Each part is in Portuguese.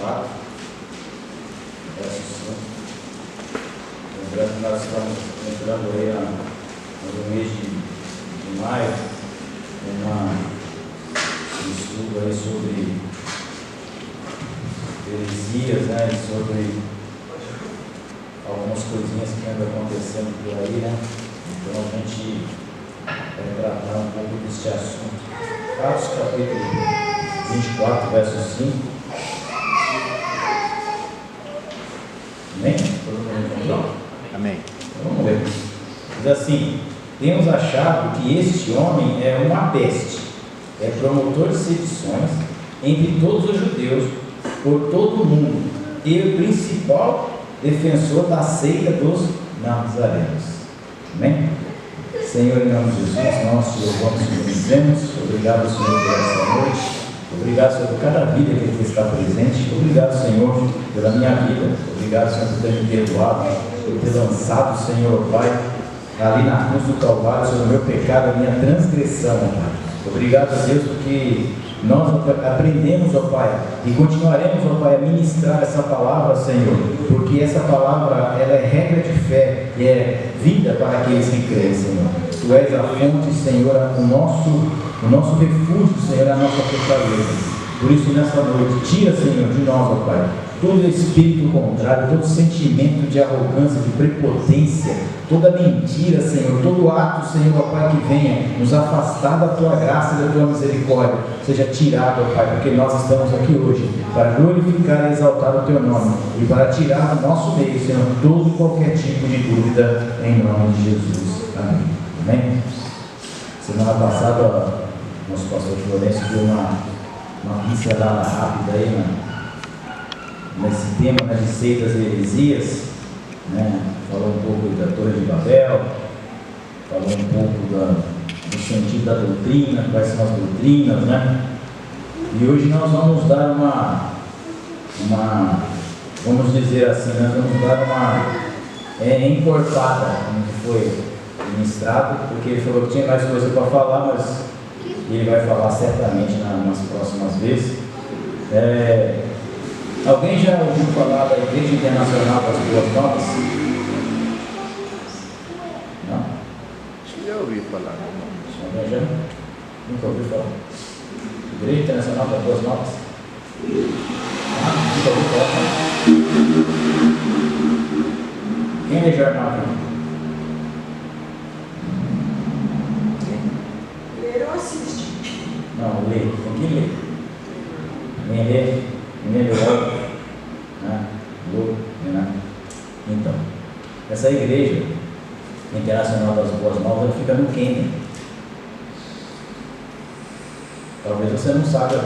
4, verso 5. Lembrando que nós estamos entrando aí no mês de maio, um estudo aí sobre heresias, né, e sobre algumas coisinhas que andam acontecendo por aí, né? Então a gente vai tratar um pouco deste assunto. Atos capítulo 24, verso 5. Amém? Todo mundo encontrou? Amém. Então, vamos ver. Diz assim: temos achado que este homem é uma peste, é promotor de sedições entre todos os judeus, por todo o mundo, e o principal defensor da seita dos nazarenos. Amém? Senhor, em nome de Jesus, nós te louvamos e te bendizemos. Obrigado, Senhor, por essa noite. Obrigado, Senhor, por cada vida que aqui está presente. Obrigado, Senhor, pela minha vida. Obrigado, Senhor, por ter me perdoado, por ter lançado, Senhor, Pai, ali na cruz do Calvário, sobre o meu pecado, a minha transgressão, Pai. Obrigado, Deus, porque nós aprendemos, ó Pai, e continuaremos, ó Pai, a ministrar essa palavra, Senhor, porque essa palavra, ela é regra de fé e é vida para aqueles que creem, Senhor. Tu és a fonte, Senhor, o nosso refúgio, Senhor, a nossa fortaleza. Por isso, nessa noite, tira, Senhor, de nós, ó Pai, todo espírito contrário, todo sentimento de arrogância, de prepotência, toda mentira, Senhor, todo ato, Senhor, ó Pai, que venha nos afastar da Tua graça e da Tua misericórdia, seja tirado, ó Pai, porque nós estamos aqui hoje para glorificar e exaltar o Teu nome e para tirar do nosso meio, Senhor, todo e qualquer tipo de dúvida, em nome de Jesus. Amém. Amém? Semana passada, nosso pastor Florencio deu uma pincelada rápida aí, né? Nesse tema, né, de seitas e heresias, né? Falou um pouco da Torre de Babel, falou um pouco do sentido da doutrina, quais são as doutrinas, né? E hoje nós vamos dar vamos dizer assim, nós vamos dar uma encorpada, como que foi ministrado, porque ele falou que tinha mais coisa para falar, mas ele vai falar certamente nas próximas vezes. Alguém já ouviu falar da Igreja Internacional das Boas Novas? Não? Acho que já ouvi falar. Alguém já? Nunca ouviu falar? Igreja Internacional das Boas Novas? Nunca ouviu falar? Quem lê jornal aqui? Ler ou assiste? Não, lê. Tem que ler. Nem lê. Melhor, né? Então, essa Igreja Internacional das Boas Novas, ela fica no Quênia. Talvez você não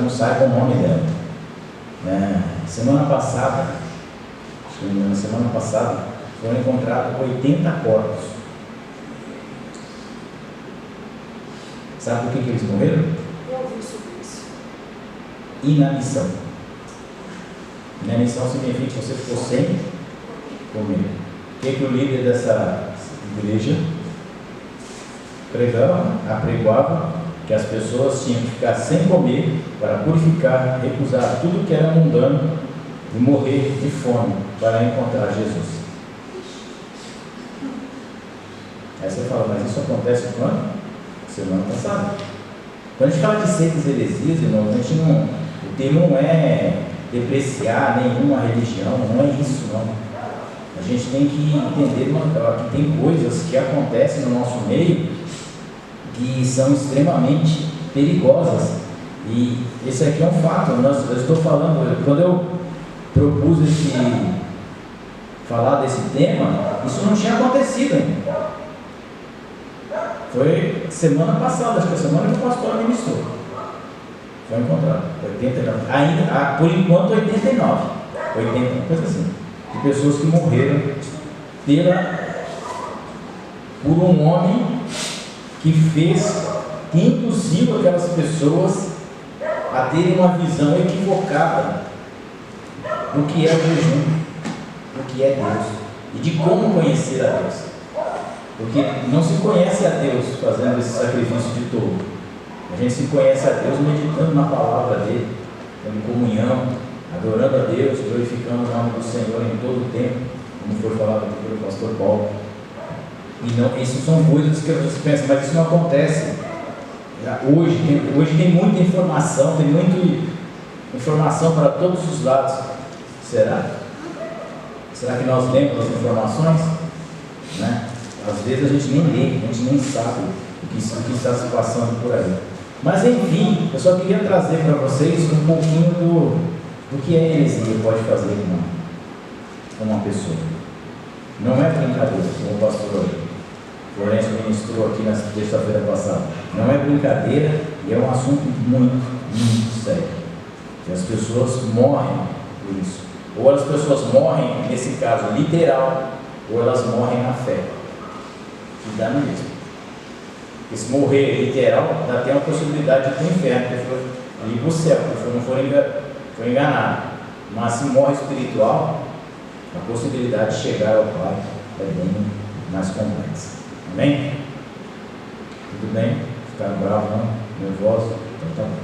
saiba o nome dela. Semana passada, foram encontrados 80 corpos. Sabe por que eles morreram? Eu ouvi sobre isso. Inanição. Inanição significa que você ficou sem comer. O que o líder dessa igreja apregoava? Que as pessoas tinham que ficar sem comer para purificar, recusar tudo que era mundano e morrer de fome para encontrar Jesus. Aí você fala, mas isso acontece quando? Semana passada. Quando a gente fala de seitas e heresias, irmão, o termo não é depreciar nenhuma religião, não é isso, não. A gente tem que entender que tem coisas que acontecem no nosso meio que são extremamente perigosas, e esse aqui é um fato. Eu estou falando, quando eu propus falar desse tema, isso não tinha acontecido ainda. Foi semana passada, acho que a semana que o pastor ministrou. Foi encontrado, 89, ainda, por enquanto 89, coisa assim, de pessoas que morreram por um homem que induziu aquelas pessoas a terem uma visão equivocada do que é o jejum, do que é Deus e de como conhecer a Deus, porque não se conhece a Deus fazendo esse sacrifício de touro. A gente se conhece a Deus meditando na palavra dele, em comunhão, adorando a Deus Deus, glorificando o nome do Senhor em todo o tempo, como foi falado aqui pelo pastor Paulo. E não, isso são coisas que você pensa, mas isso não acontece. Hoje tem muita informação, tem muita informação para todos os lados. Será? Será que nós lemos as informações? Né? Às vezes a gente nem lê, a gente nem sabe o que está se passando por aí. Mas enfim, eu só queria trazer para vocês um pouquinho do que a heresia pode fazer com uma pessoa. Não é brincadeira, como o pastor Florencio ministrou aqui na sexta-feira passada. Não é brincadeira e é um assunto muito, muito sério. E as pessoas morrem por isso. Ou as pessoas morrem, nesse caso literal, ou elas morrem na fé. E dá no mesmo. Porque se morrer literal, dá até uma possibilidade de ir para o inferno, de ir para o céu, porque não foi enganado. Mas se morre espiritual, a possibilidade de chegar ao Pai é bem mais complexa. Amém? Tudo bem? Ficaram bravos, não? Nervosos? Então tá bom.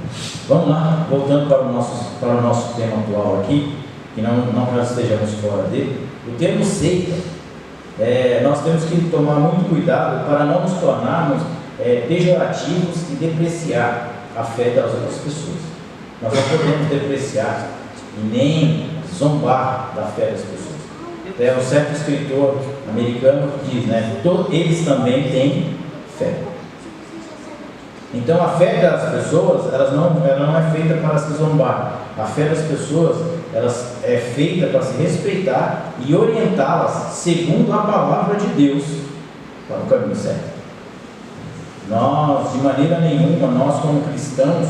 Vamos lá, voltando para o nosso tema atual aqui, que não que nós estejamos fora dele. O termo seita, nós temos que tomar muito cuidado para não nos tornarmos pejorativos e depreciar a fé das outras pessoas. Nós não podemos depreciar e nem zombar da fé das pessoas. Um certo escritor americano diz, né? Eles também têm fé. Então a fé das pessoas, ela não é feita para se zombar. A fé das pessoas, ela é feita para se respeitar e orientá-las segundo a palavra de Deus para o caminho certo. Nós, de maneira nenhuma, nós como cristãos,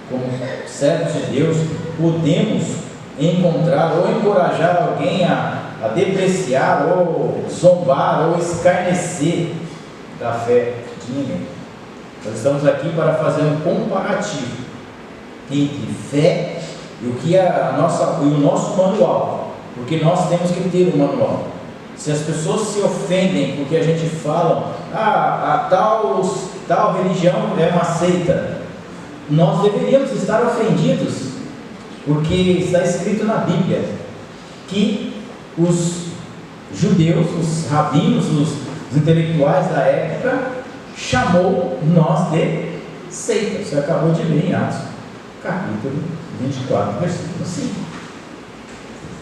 como servos de Deus, podemos encontrar ou encorajar alguém a depreciar ou zombar ou escarnecer da fé de ninguém. Nós estamos aqui para fazer um comparativo entre fé e o nosso manual, porque nós temos que ter um manual. Se as pessoas se ofendem porque a gente fala, a tal religião é uma seita, nós deveríamos estar ofendidos, porque está escrito na Bíblia que os judeus, os rabinos, os intelectuais da época, chamou nós de seita. Você acabou de ler em Atos, capítulo 24, versículo 5.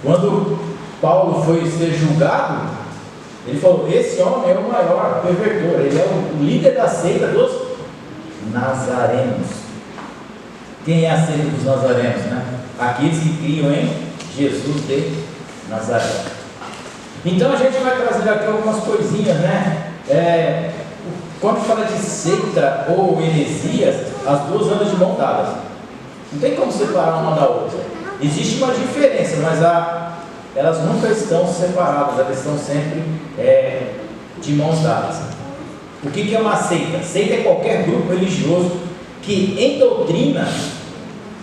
Quando Paulo foi ser julgado, ele falou, esse homem é o maior pervertor, ele é o líder da seita dos nazarenos. Quem é a seita dos nazarenos, né? Aqueles que criam em Jesus de Nazaré. Então a gente vai trazer aqui algumas coisinhas, né? Quando fala de seita ou heresias, as duas andam de mão dadas. Não tem como separar uma da outra. Existe uma diferença, mas elas nunca estão separadas, elas estão sempre de mãos dadas. O que é uma seita? Seita é qualquer grupo religioso que em doutrina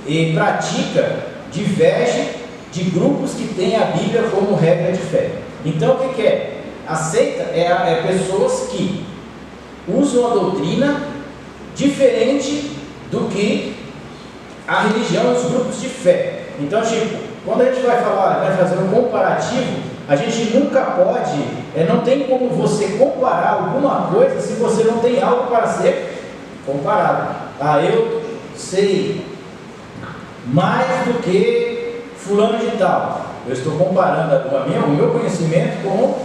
e pratica diverge de grupos que têm a Bíblia como regra de fé. Então o que é? A seita é pessoas que usam a doutrina diferente do que a religião e os grupos de fé. Então, quando a gente vai fazer um comparativo, a gente nunca pode, não tem como você comparar alguma coisa se você não tem algo para ser comparado. Eu sei mais do que fulano de tal. Eu estou comparando o meu conhecimento com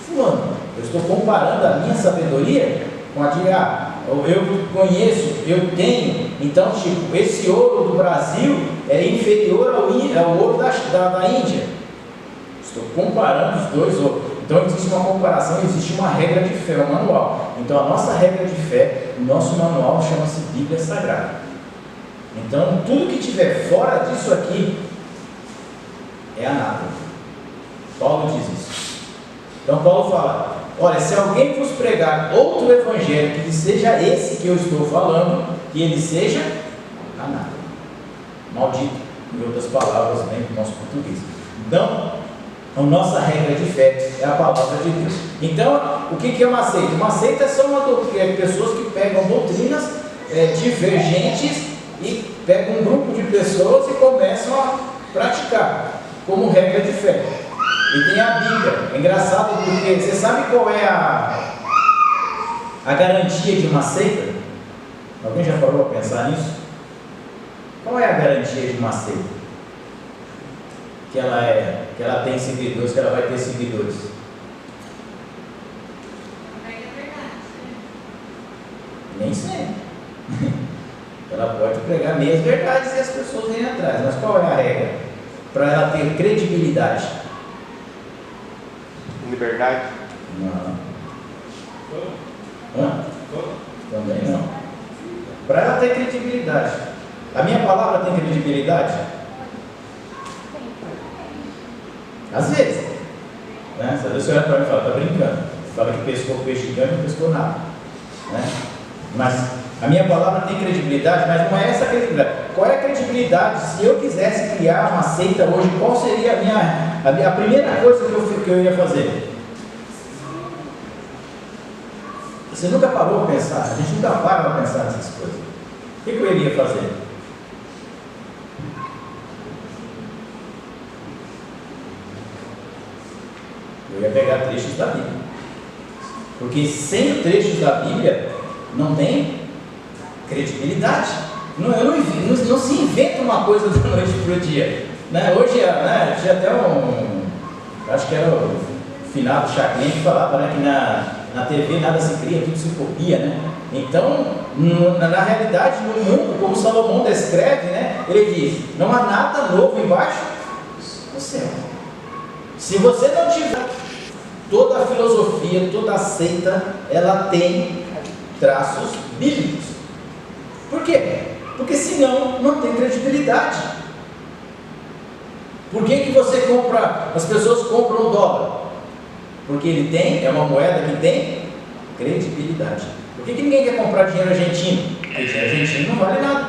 fulano. Eu estou comparando a minha sabedoria com a de eu conheço, eu tenho. Então, esse ouro do Brasil é inferior ao ouro da Índia. Estou comparando os dois ouros. Então, existe uma comparação, existe uma regra de fé, um manual. Então, a nossa regra de fé, o nosso manual chama-se Bíblia Sagrada. Então, tudo que tiver fora disso aqui é anátema. Paulo diz isso. Então, Paulo fala, olha, se alguém vos pregar outro evangelho que seja esse que eu estou falando, que ele seja anátema, maldito, em outras palavras, bem do nosso português. Então, a nossa regra de fé é a palavra de Deus. Então, o que é uma seita? Uma seita são pessoas que pegam doutrinas divergentes e pegam um grupo de pessoas e começam a praticar. como regra de fé. E tem a Bíblia. É engraçado porque você sabe qual é a garantia de uma seita? Alguém já parou a pensar nisso? Qual é a garantia de uma seita? Que ela tem seguidores, que ela vai ter seguidores. Nem sempre. Ela pode pregar meias verdades e as pessoas vêm atrás. Mas qual é a regra? Para ela ter credibilidade. Liberdade. Não. Hã? Também não. Para ela ter credibilidade. A minha palavra tem credibilidade? Às vezes. Né? Às vezes você olha para mim e fala, está brincando. Fala que pescou peixe gigante e não pescou nada. Né? Mas a minha palavra tem credibilidade, mas não é essa credibilidade. Qual é a credibilidade? Se eu quisesse criar uma seita hoje, qual seria a primeira coisa que eu ia fazer? Você nunca parou para pensar? A gente nunca para para pensar nessas coisas. O que eu iria fazer? Eu ia pegar trechos da Bíblia. Porque sem trechos da Bíblia, não tem credibilidade. Não se inventa uma coisa da noite para o dia. Né? Hoje, tinha até acho que era o finado Chaclin que falava, né, que na TV nada se cria, tudo se copia. Né? Então, na realidade, no mundo, como Salomão descreve, né, ele diz, não há nada novo embaixo do céu. Se você não tiver toda a filosofia, toda a seita, ela tem traços bíblicos. Por quê? Porque senão não tem credibilidade. Por que você compra, as pessoas compram o dólar? Porque ele é uma moeda que tem credibilidade. Por que ninguém quer comprar dinheiro argentino? Porque dinheiro argentino não vale nada.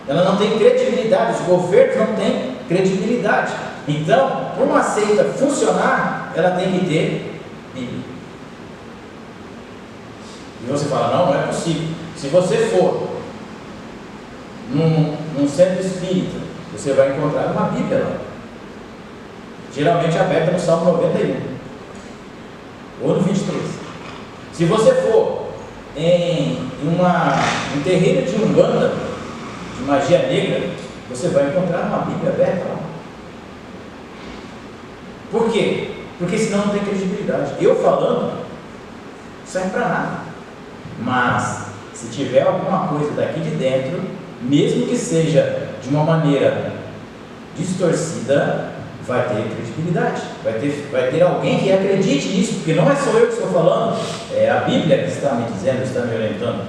Ela não tem credibilidade, os governos não têm credibilidade. Então, para uma seita funcionar, ela tem que ter Bíblia. E você fala, não é possível. Se você for num centro espírita, você vai encontrar uma Bíblia lá. Geralmente aberta no Salmo 91. Ou no 23. Se você for em um terreiro de Umbanda, de magia negra, você vai encontrar uma Bíblia aberta lá. Por quê? Porque senão não tem credibilidade. Eu falando, não serve para nada. Mas, se tiver alguma coisa daqui de dentro, mesmo que seja de uma maneira distorcida, vai ter credibilidade. Vai ter alguém que acredite nisso, porque não é só eu que estou falando, é a Bíblia que está me dizendo, está me orientando.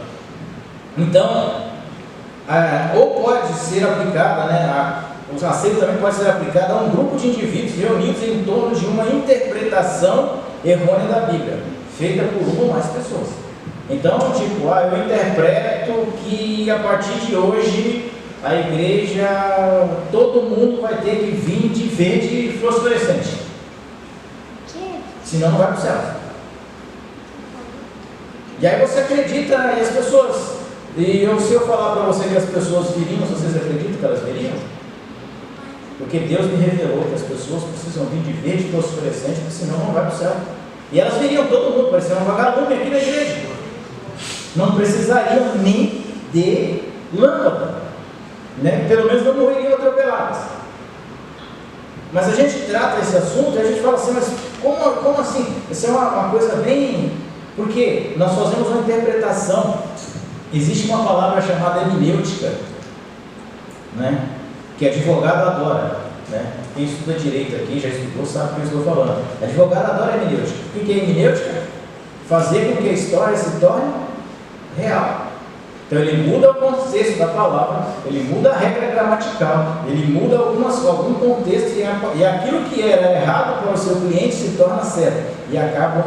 Então, ou pode ser aplicada, né, a seita também pode ser aplicada a um grupo de indivíduos reunidos em torno de uma interpretação errônea da Bíblia, feita por uma ou mais pessoas. Então, tipo, eu interpreto que a partir de hoje a igreja, todo mundo vai ter que vir de verde fluorescente. Senão não vai para o céu. E aí você acredita, e as pessoas, se eu falar para você que as pessoas viriam, vocês acreditam que elas viriam? Porque Deus me revelou que as pessoas precisam vir de verde fluorescente, porque senão não vai para o céu. E elas viriam, todo mundo, parecia um vagalume aqui na igreja. Não precisariam nem de lâmpada, né? Pelo menos não morreriam atropeladas. Mas a gente trata esse assunto e a gente fala assim, mas como assim? Isso é uma coisa bem... Porque nós fazemos uma interpretação. Existe uma palavra chamada hermenêutica, né? Que advogado adora, né? Quem estuda direito aqui, já estudou, sabe o que eu estou falando. Advogado adora hermenêutica. O que é hermenêutica? Fazer com que a história se torne real. Então ele muda o contexto da palavra, ele muda a regra gramatical, ele muda algum contexto e aquilo que era errado para o seu cliente se torna certo e acaba,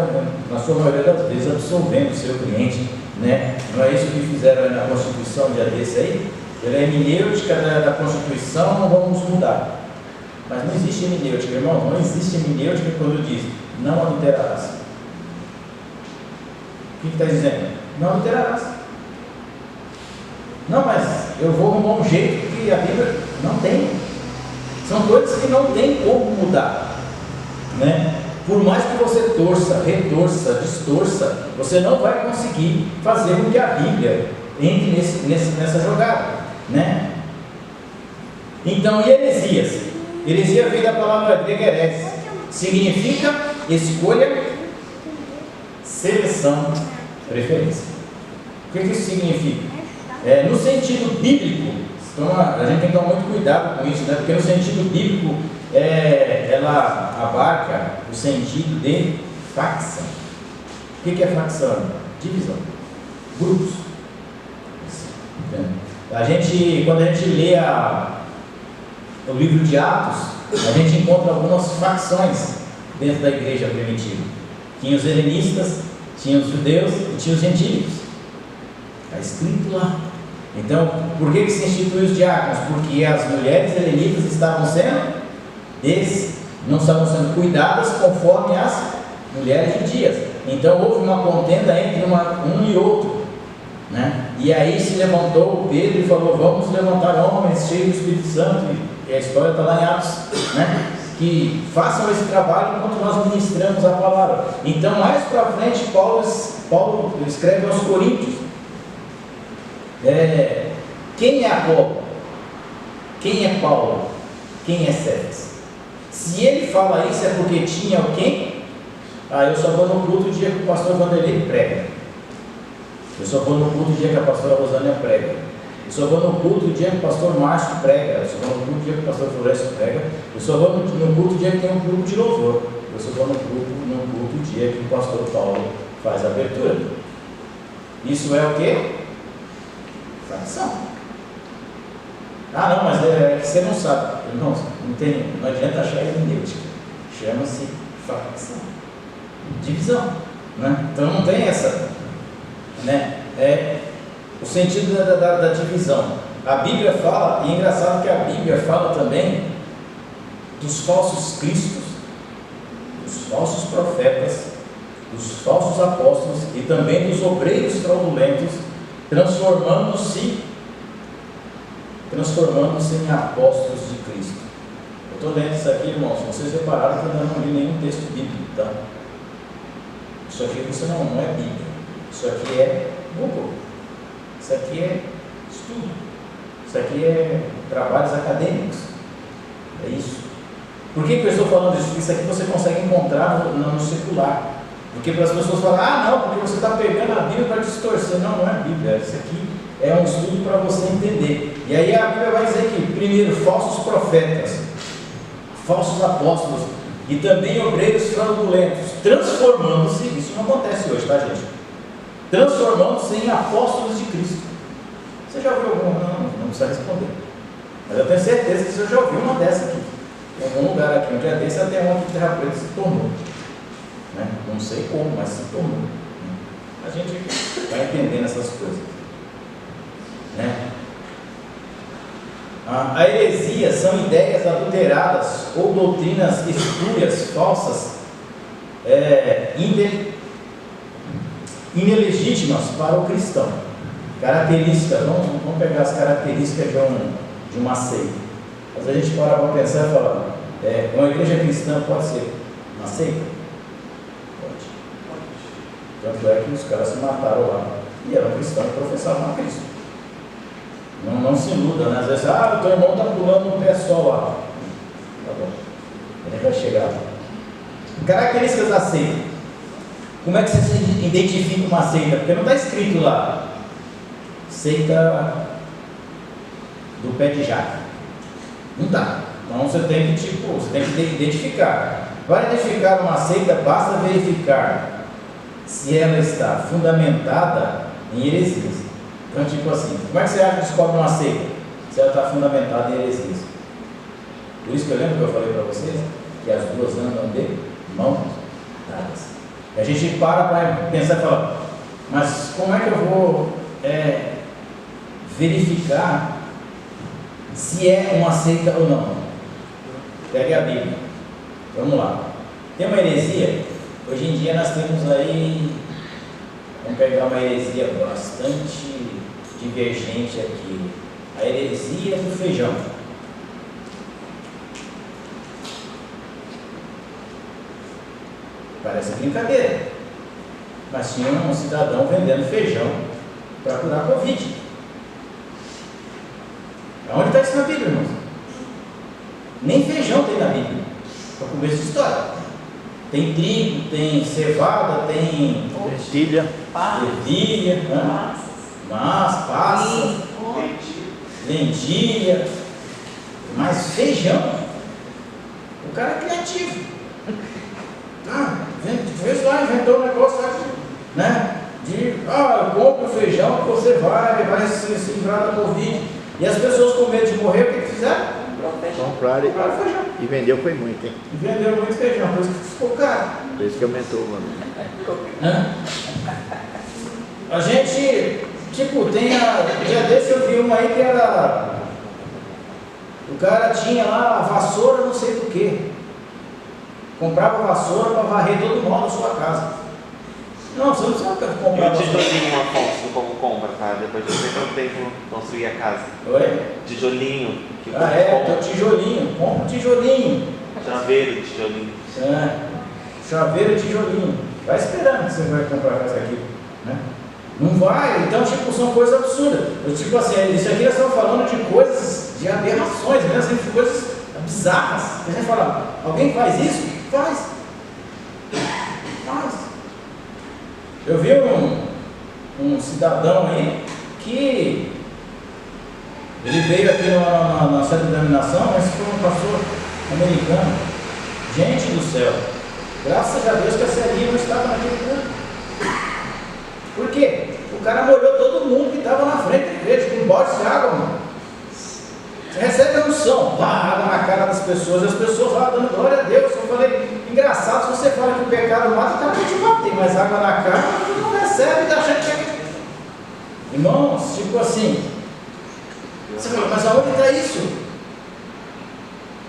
na sua maioria das vezes, absolvendo o seu cliente, né? Não é isso que fizeram na Constituição um dia desse aí? Ele é hermenêutica da Constituição, não vamos mudar. Mas não existe hermenêutica, irmão, não existe hermenêutica quando diz não adulterarás. O que está dizendo? Não adulterarás. Não, mas eu vou arrumar um jeito que a Bíblia não tem. São coisas que não tem como mudar, né? Por mais que você torça, retorça, distorça, você não vai conseguir fazer com que a Bíblia entre nessa jogada, né? Então, e heresias? Heresia vem da palavra grega heres, significa escolha, seleção, preferência. O que isso significa? No sentido bíblico, então a gente tem que tomar muito cuidado com isso, né? Porque no sentido bíblico ela abarca o sentido de facção. O que é facção? Divisão, grupos. Quando a gente lê o livro de Atos, a gente encontra algumas facções dentro da igreja primitiva. Tinha os helenistas, tinha os judeus e tinha os gentios. Está escrito lá. Então, por que se instituiu os diáconos? Porque as mulheres helenitas não estavam sendo cuidadas conforme as mulheres judias. Então houve uma contenda entre um e outro, né? E aí se levantou Pedro e falou: vamos levantar homens cheios do Espírito Santo, e a história está lá em Atos, né? Que façam esse trabalho enquanto nós ministramos a palavra. Então, mais para frente, Paulo escreve aos Coríntios: quem é Apolo? Quem é Paulo? Quem é Cefas? Se ele fala isso, é porque tinha alguém. Eu só vou no culto o dia que o pastor Vanderlei prega. Eu só vou no culto o dia que a pastora Rosânia prega. Eu só vou no culto o dia que o pastor Márcio prega. Eu só vou no culto o dia que o pastor Florencio prega. Eu só vou no culto o dia que tem um grupo de louvor. Eu só vou no culto o dia que o pastor Paulo faz a abertura. Isso é o quê? Facção. Não, mas é que você não sabe. Irmãos, não adianta achar hermenêutica. Chama-se facção. Divisão, né? Então não tem essa, né? O sentido da divisão. A Bíblia fala, e é engraçado que a Bíblia fala também dos falsos cristos, dos falsos profetas, dos falsos apóstolos e também dos obreiros fraudulentos, transformando-se em apóstolos de Cristo. Eu estou lendo isso aqui, irmãos. Vocês repararam que eu ainda não li nenhum texto bíblico, tá? Isso aqui não é Bíblia. Isso aqui é Google. Isso aqui é estudo. Isso aqui é trabalhos acadêmicos. É isso. Por que eu estou falando isso? Porque isso aqui você consegue encontrar no secular. Porque para as pessoas falarem: não, porque você está pegando a Bíblia para distorcer. Não é Bíblia. Isso aqui é um estudo para você entender. E aí a Bíblia vai dizer que, primeiro, falsos profetas, falsos apóstolos e também obreiros fraudulentos, transformando-se, isso não acontece hoje, tá, gente? Transformando-se em apóstolos de Cristo. Você já ouviu alguma? Não precisa responder. Mas eu tenho certeza que você já ouviu uma dessa aqui. Em algum lugar aqui, um dia desse, até uma aqui de Terra Preta se tornou. Né? Não sei como, mas se tornou. A gente vai entendendo essas coisas. Né? A heresia são ideias adulteradas ou doutrinas espúrias, falsas, inelegítimas para o cristão. Características, vamos pegar as características de uma seita. Mas a gente para pensar e falar: uma igreja cristã pode ser uma seita? Pode. Tanto é que os caras se mataram lá e eram cristãos e professavam a Cristo. Não se iluda, né? Às vezes, o teu irmão está pulando no pé só lá. Tá bom, ele vai chegar lá. Características da seita. Como é que você identifica uma seita? Porque não está escrito lá: seita do pé de jaca. Não dá. Então você tem que identificar. Para identificar uma seita, basta verificar se ela está fundamentada em heresias. Então, tipo assim, como é que você acha que descobre uma seita? Se ela está fundamentada em heresias. Por isso que eu lembro que eu falei para vocês que as duas andam de mãos dadas. E a gente para pensar e fala: mas como é que eu vou verificar se é uma seita ou não? Pegue a Bíblia. Vamos lá. Tem uma heresia. Hoje em dia nós temos aí, vamos pegar uma heresia bastante divergente aqui: a heresia do feijão. Parece brincadeira. Mas tinha um cidadão vendendo feijão para curar a Covid. Onde está isso na Bíblia, irmãos? Nem feijão tem na Bíblia. Para começo de história. Tem trigo, tem cevada, tem Lentilha. ervilha, passas, lentilha, mas feijão. O cara é criativo. Fez lá, inventou um negócio, né? Eu compro feijão que você vai se livrar da Covid. E as pessoas com medo de morrer, o que fizeram? Compraram feijão. e vendeu foi muito, hein? E venderam muito feijão, por isso que ficou caro. Por isso que aumentou o valor. A gente, tem um dia desse eu vi uma aí que era, o cara tinha lá a vassoura não sei por quê, comprava vassoura para varrer todo o mal da sua casa. Não, você não precisa comprar E o vassoura. tijolinho, Afonso, do povo compra, tá? Depois de um tempo construir a casa. Oi? Tijolinho, que o povo Tem o compra. tijolinho, compra o tijolinho. Chaveiro de tijolinho. Chaveiro e tijolinho. Vai esperando que você vai comprar casa aqui, né? Não vai, então são coisas absurdas. Isso aqui nós estamos falando de coisas, de aberrações, né? De coisas bizarras. A gente fala, alguém faz isso? Faz. Eu vi um cidadão aí que ele veio aqui na nossa denominação, mas foi um pastor americano. Gente do céu, graças a Deus que a Celinha não estava naquele canto. Por quê? O cara molhou todo mundo que estava na frente da igreja com um balde de água, mano. Você recebe a unção, água na cara das pessoas, e as pessoas lá dando glória a Deus. Eu falei, engraçado, se você fala que o pecado mata, o cara vai te bater, mas água na cara não recebe, tá achando que é. Irmãos, você fala, mas aonde está isso?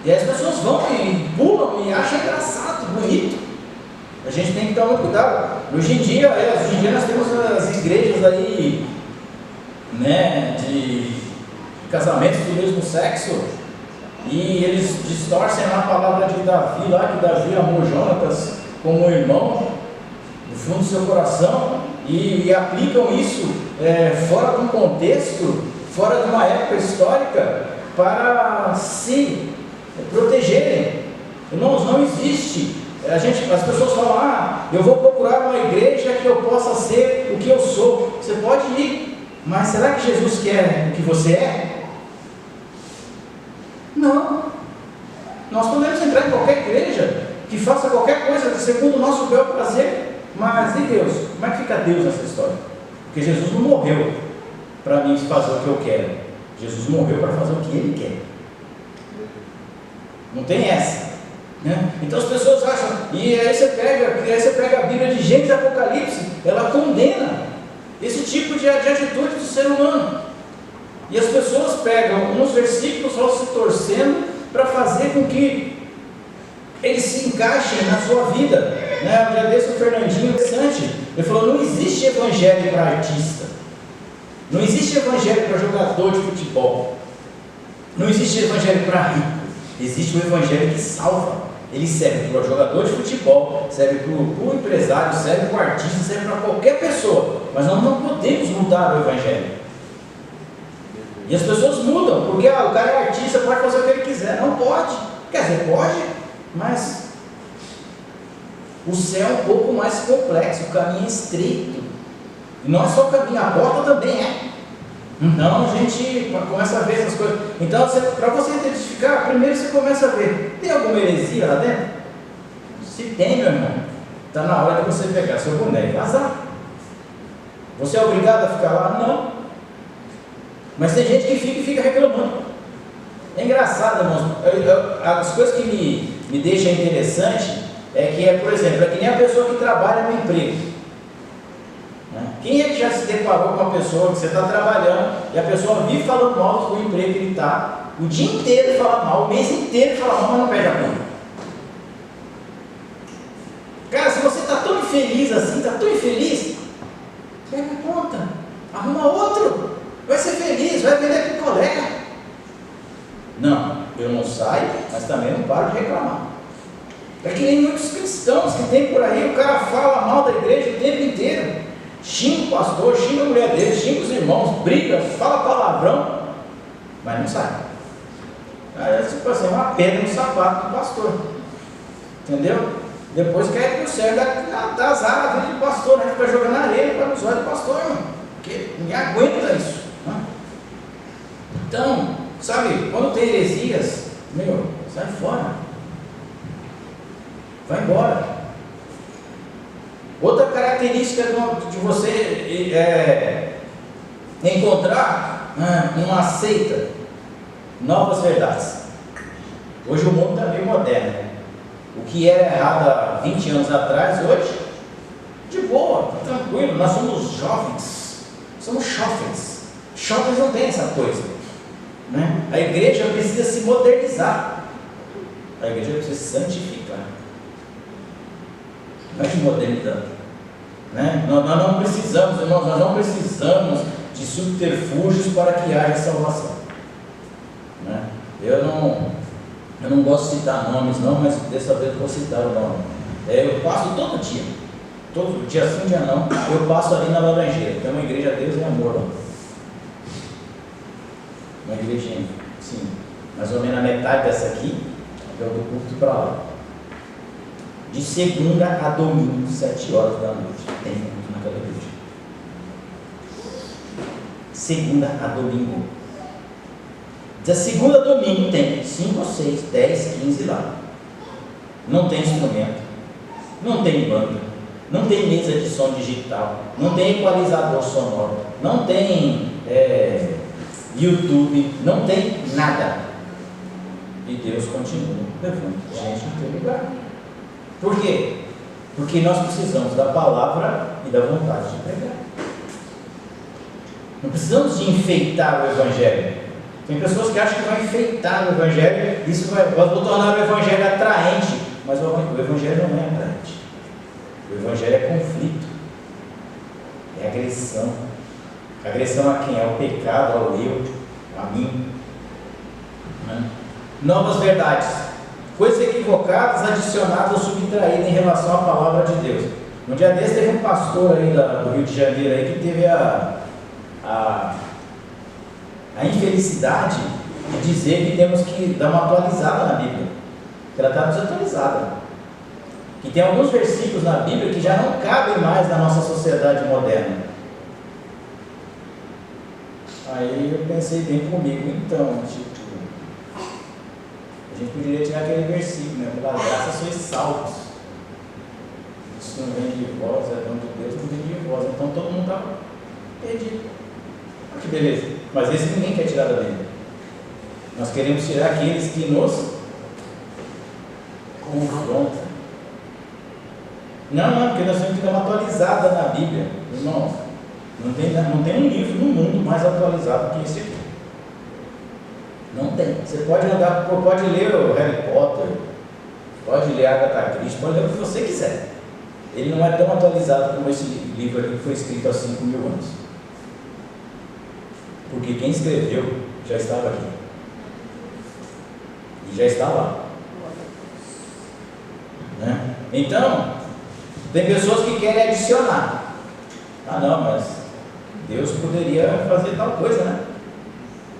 E aí as pessoas vão e pulam e acham engraçado, bonito. A gente tem que tomar cuidado. Hoje em dia nós temos as igrejas aí, né, de casamentos do mesmo sexo, e eles distorcem a palavra de Davi lá, que Davi amou Jonatas como um irmão, no fundo do seu coração, e aplicam isso fora de um contexto, fora de uma época histórica, para se protegerem. Irmãos, não existe. As pessoas falam, eu vou procurar uma igreja que eu possa ser o que eu sou. Você pode ir, mas será que Jesus quer o que você é? Não. Nós podemos entrar em qualquer igreja que faça qualquer coisa segundo o nosso bel prazer, mas e Deus? Como é que fica Deus nessa história? Porque Jesus não morreu para mim fazer o que eu quero. Jesus morreu para fazer o que Ele quer. Não tem essa, né? Então as pessoas acham, e aí você pega a Bíblia de Gênesis e Apocalipse, ela condena esse tipo de atitude do ser humano. E as pessoas pegam uns versículos, vão se torcendo para fazer com que eles se encaixem na sua vida, né? Um dia desse o Fernandinho, interessante, ele falou, não existe evangelho para artista, não existe evangelho para jogador de futebol, não existe evangelho para rico. Existe um evangelho que salva. Ele serve para o jogador de futebol, serve para o empresário, serve para o artista, serve para qualquer pessoa. Mas nós não podemos mudar o evangelho. E as pessoas mudam, porque o cara é artista, pode fazer o que ele quiser. Não pode. Quer dizer, pode, mas o céu é um pouco mais complexo, o caminho é estreito. E não é só o caminho, a porta também é. Então a gente começa a ver essas coisas. Então, para você identificar, primeiro você começa a ver, tem alguma heresia lá dentro? Se tem, meu irmão, está na hora de você pegar seu boné e vazar. Você é obrigado a ficar lá? Não. Mas tem gente que fica reclamando. É engraçado, irmãos. As coisas que me deixam interessante por exemplo, é que nem a pessoa que trabalha no emprego. Quem é que já se deparou com uma pessoa que você está trabalhando e a pessoa vive falando mal do emprego que ele está, o dia inteiro fala mal, o mês inteiro fala mal, mas não perde a conta? Cara, se você está tão infeliz assim, está tão infeliz, pega a conta, arruma outro, vai ser feliz, vai vender para o colega. Não, eu não saio, mas também não paro de reclamar. É que nem muitos cristãos que tem por aí, o cara fala mal da igreja o tempo inteiro. Xinga o pastor, xinga a mulher dele, xinga os irmãos, briga, fala palavrão, mas não sai. É tipo assim, uma pedra no sapato do pastor. Entendeu? Depois quer que o céu dá azar na vida do pastor, né? Fica jogando areia para os olhos do pastor, irmão. Porque ninguém aguenta isso. Né? Então, sabe, quando tem heresias, sai fora. Vai embora. Outra característica de você encontrar uma seita, novas verdades. Hoje o mundo está meio moderno. Né? O que era errado há 20 anos atrás, hoje, de boa, tá tranquilo. Nós somos jovens, somos jovens. Jovens não tem essa coisa. Né? A igreja precisa se modernizar. A igreja precisa se santificar. Não é de modernidade. Né? Nós não precisamos, irmãos, nós não precisamos de subterfúgios para que haja salvação. Né? Eu não gosto de citar nomes não, mas dessa vez eu vou citar o nome. Eu passo todo dia sim, dia não, eu passo ali na Laranjeira, tem uma igreja Deus e Amor lá. Uma igrejinha, sim, mais ou menos a metade dessa aqui, é o do culto para lá. De segunda a domingo, 7 horas da noite, tem culto naquela igreja. Segunda a domingo. Da segunda a domingo tem 5, 6, 10, 15 lá. Não tem instrumento, não tem banda, não tem mesa de som digital, não tem equalizador sonoro, não tem YouTube, não tem nada. E Deus continua levando gente no teu lugar. Por quê? Porque nós precisamos da palavra e da vontade de pregar. Não precisamos de enfeitar o Evangelho. Tem pessoas que acham que vai enfeitar o Evangelho, isso vai tornar o Evangelho atraente, mas o Evangelho não é atraente. O Evangelho é conflito, é agressão. Agressão a quem? Ao pecado, ao eu, a mim. Novas verdades, coisas equivocadas, adicionadas ou subtraídas em relação à palavra de Deus. Um dia desse teve um pastor aí do Rio de Janeiro aí que teve a infelicidade de dizer que temos que dar uma atualizada na Bíblia, que ela está desatualizada, que tem alguns versículos na Bíblia que já não cabem mais na nossa sociedade moderna. Aí eu pensei bem comigo, então, a gente poderia tirar aquele versículo, né? Pela graça sois salvos. Isso não vem de vós, é dom de Deus, não vem de vós. Então todo mundo está perdido. Olha que beleza. Mas esse ninguém quer tirar da Bíblia. Nós queremos tirar aqueles que nos confrontam. Não, porque nós temos que dar uma atualizada na Bíblia. Irmão, não tem um livro no mundo mais atualizado que esse aqui. Não tem. Você pode ler o Harry Potter, pode ler Agatha Christie, pode ler o que você quiser. Ele não é tão atualizado como esse livro aqui que foi escrito há 5.000 anos. Porque quem escreveu já estava aqui. E já está lá. Né? Então, tem pessoas que querem adicionar. Ah não, mas Deus poderia fazer tal coisa, né?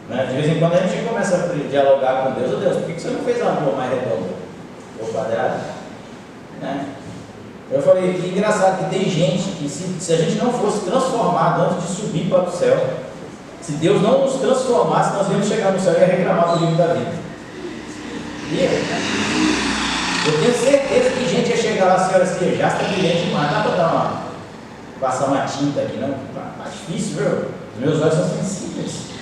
De vez em quando a gente começa a dialogar com Deus. Deus, por que você não fez a rua mais redonda ou quadrada? Né? Eu falei, que engraçado que tem gente que se a gente não fosse transformado antes de subir para o céu, se Deus não nos transformasse, nós íamos chegar no céu e ia reclamar do livro da vida. Eu tenho certeza que gente ia chegar lá, senhora, assim, já está brilhante demais, dá para passar uma tinta aqui, não? Tá difícil, viu? Os meus olhos são sensíveis.